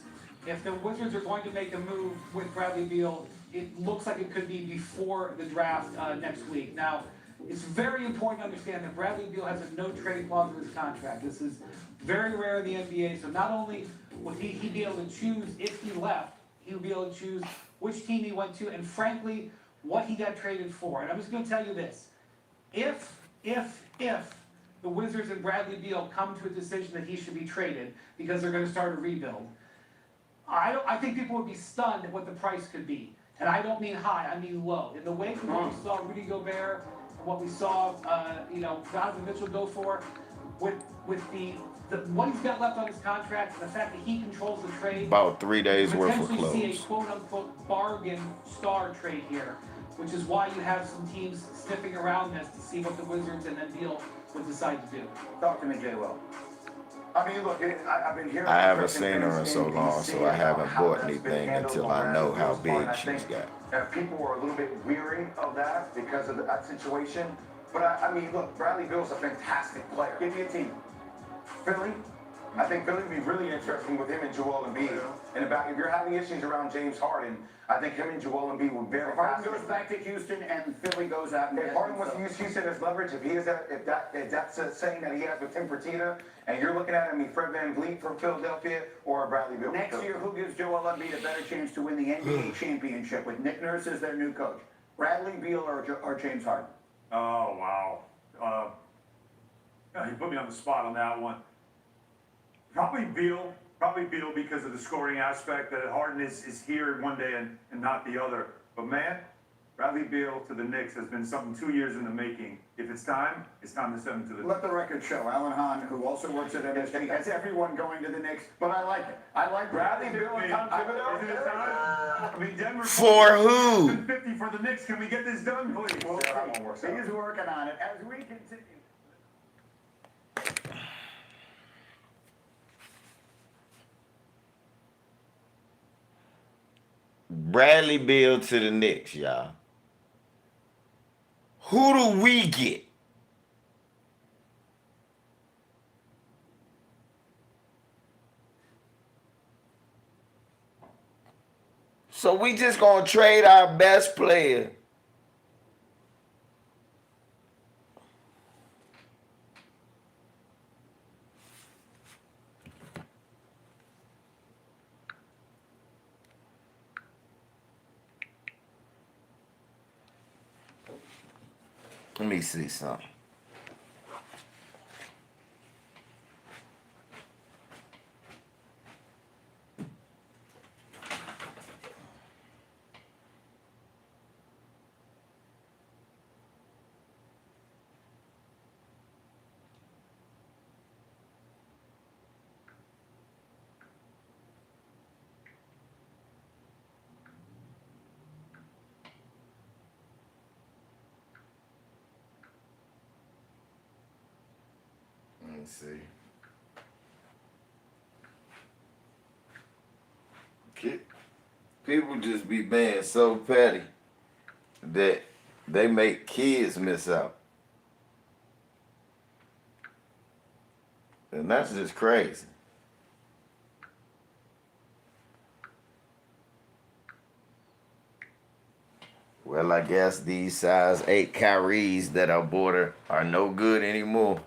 If the Wizards are going to make a move with Bradley Beal, it looks like it could be before the draft next week. Now, it's very important to understand that Bradley Beal has a no-trade clause in his contract. This is very rare in the NBA, so not only would he be able to choose if he left, he would be able to choose which team he went to, and frankly, what he got traded for. And I'm just going to tell you this. If the Wizards and Bradley Beal come to a decision that he should be traded because they're going to start a rebuild, I think people would be stunned at what the price could be. And I don't mean high, I mean low. In the wake of what we saw Rudy Gobert, and what we saw, Donovan Mitchell go for, with what he's got left on his contract, the fact that he controls the trade. About 3 days worth of Potentially see a clothes. quote-unquote bargain star trade here, which is why you have some teams sniffing around this to see what the Wizards and then Beal would decide to do. Talk to me, Jay Will. I mean, look, I've been hearing. I haven't seen her in so long, so I haven't bought anything until I know how big she's got. People were a little bit weary of that because of that situation. But I mean, look, Bradley Beal's a fantastic player. Give me a team. Philly, I think Philly would be really interesting with him and Joel Embiid. And if you're having issues around James Harden, I think him and Joel Embiid would very Harden goes back to Houston and Philly goes out and if Harden wants to use Houston as leverage, if that's saying that he has with Tim Fertitta, and you're looking at him, Fred VanVleet from Philadelphia or Bradley Beal. Next year, who gives Joel Embiid a better chance to win the NBA championship with Nick Nurse as their new coach? Bradley Beal or James Harden? Oh, wow. You put me on the spot on that one. Probably Beal because of the scoring aspect, that Harden is here one day and not the other. But man, Bradley Beal to the Knicks has been something 2 years in the making. If it's time to send him to the Let the record show. Alan Hahn, who also works at MSG, has everyone going to the Knicks, but I like it. I like Bradley Beal and Tom Thibodeau. Isn't it time? I mean, Denver. For who? 50 for the Knicks. Can we get this done, please? Well, that won't work out. He's working on it. As we continue. Bradley Beal to the Knicks, y'all. Who do we get? So we just gonna trade our best player. Let me see something. Let's see. People just be being so petty that they make kids miss out. And that's just crazy. Well, I guess these size 8 Kyries that are border are no good anymore.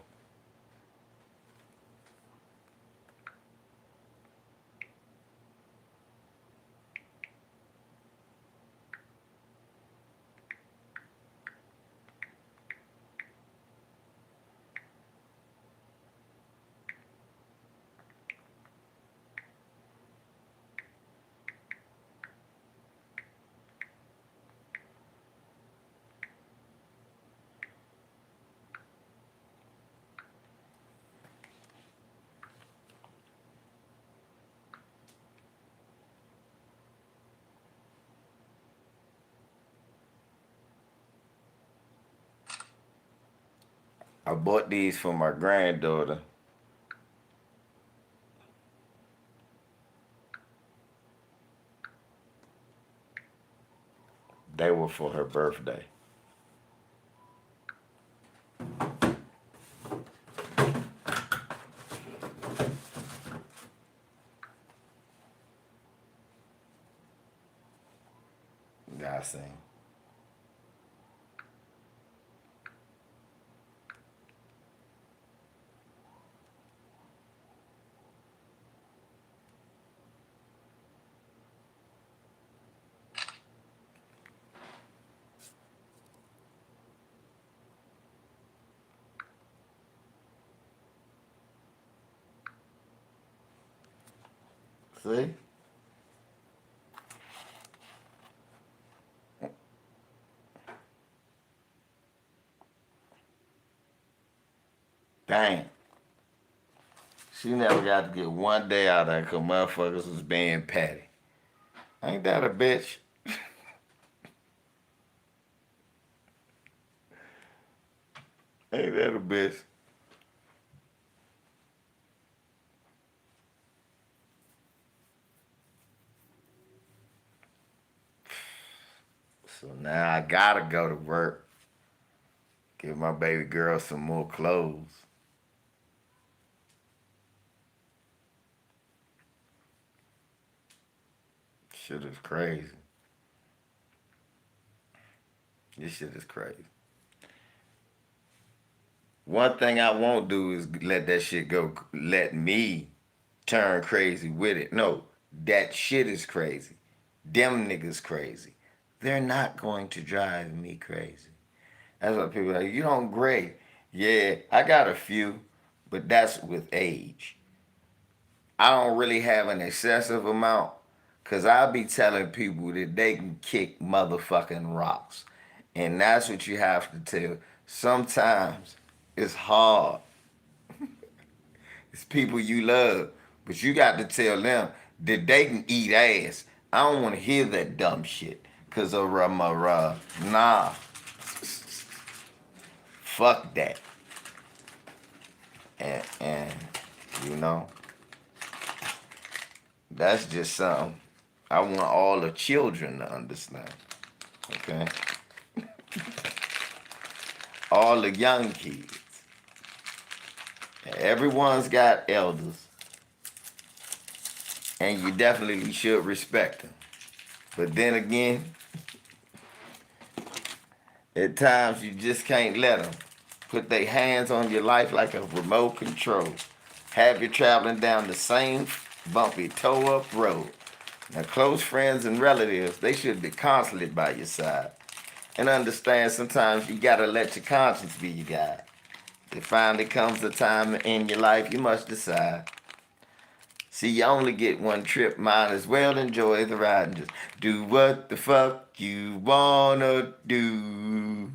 I bought these for my granddaughter. They were for her birthday. I see. See? Dang. She never got to get one day out of there because motherfuckers was being petty. Ain't that a bitch? Ain't that a bitch? So now I gotta go to work. Give my baby girl some more clothes. Shit is crazy. This shit is crazy. One thing I won't do is let that shit go. Let me turn crazy with it. No, that shit is crazy. Them niggas crazy. They're not going to drive me crazy. That's what people are like. You don't grade. Yeah, I got a few, but that's with age. I don't really have an excessive amount because I'll be telling people that they can kick motherfucking rocks. And that's what you have to tell. Sometimes it's hard. It's people you love, but you got to tell them that they can eat ass. I don't want to hear that dumb shit. Cause of nah, fuck that. And you know, that's just something I want all the children to understand. Okay, all the young kids. Everyone's got elders, and you definitely should respect them. But then again, at times you just can't let them put their hands on your life like a remote control. Have you traveling down the same bumpy, toe-up road. Now, close friends and relatives, they should be constantly by your side. And understand sometimes you gotta let your conscience be your guide. If finally comes a time in your life, you must decide. See, you only get one trip, might as well enjoy the ride and just do what the fuck you wanna do.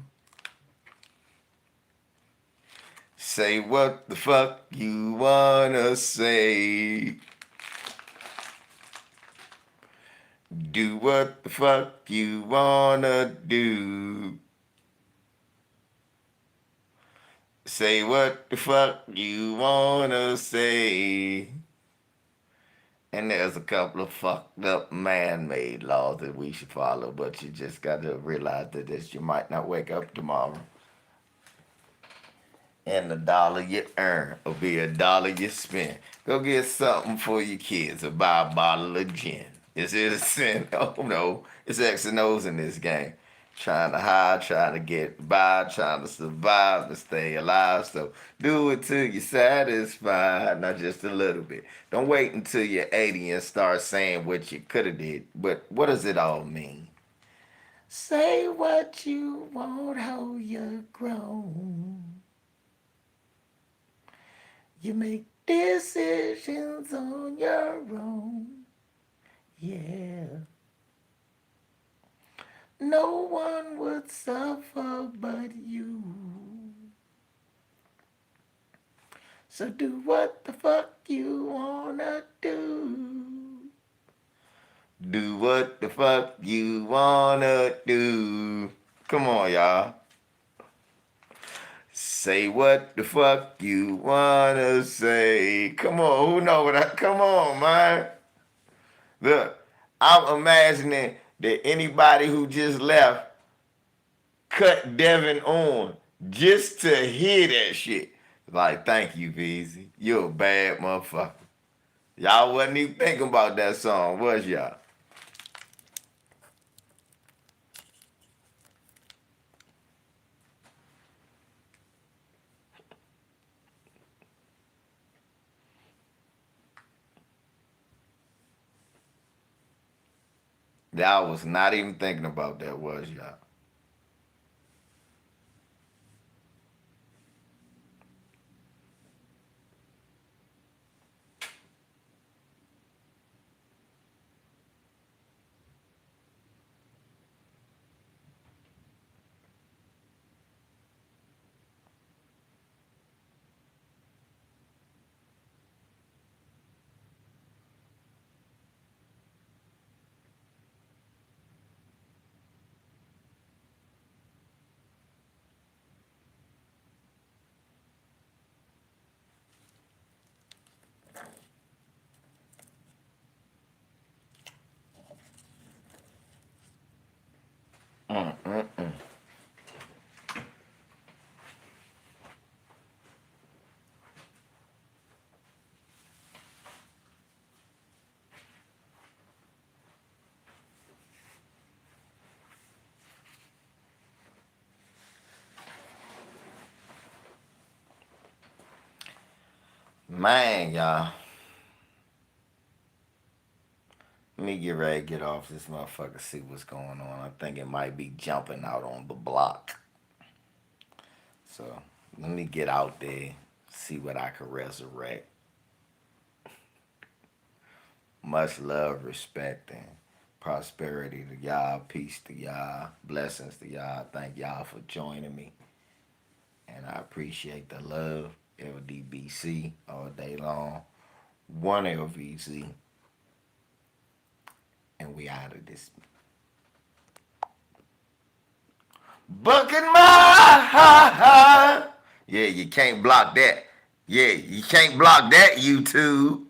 Say what the fuck you wanna say. Do what the fuck you wanna do. Say what the fuck you wanna say. And there's a couple of fucked up man-made laws that we should follow, but you just gotta realize that this, you might not wake up tomorrow. And the dollar you earn will be a dollar you spend. Go get something for your kids or buy a bottle of gin. Is it a sin? Oh no, it's X and O's in this game. Trying to hide, trying to get by, trying to survive and stay alive. So do it till you're satisfied, not just a little bit. Don't wait until you're 80 and start saying what you could have did. But what does it all mean? Say what you want, how you're grown. You make decisions on your own. Yeah. No one would suffer but you. So do what the fuck you wanna do. Do what the fuck you wanna do. Come on, y'all. Say what the fuck you wanna say. Come on, who know what I... Come on, man. Look, I'm imagining that anybody who just left cut Devin on just to hear that shit. Like, thank you, Beezy. You're a bad motherfucker. Y'all wasn't even thinking about that song, was y'all? Y'all was not even thinking about that, was y'all? Man, y'all. Let me get ready to get off this motherfucker, see what's going on. I think it might be jumping out on the block. So let me get out there, see what I can resurrect. Much love, respect, and prosperity to y'all. Peace to y'all. Blessings to y'all. Thank y'all for joining me. And I appreciate the love. LDBC all day long. One LVC. And we out of this. Bucket my. Yeah, you can't block that. Yeah, you can't block that, YouTube.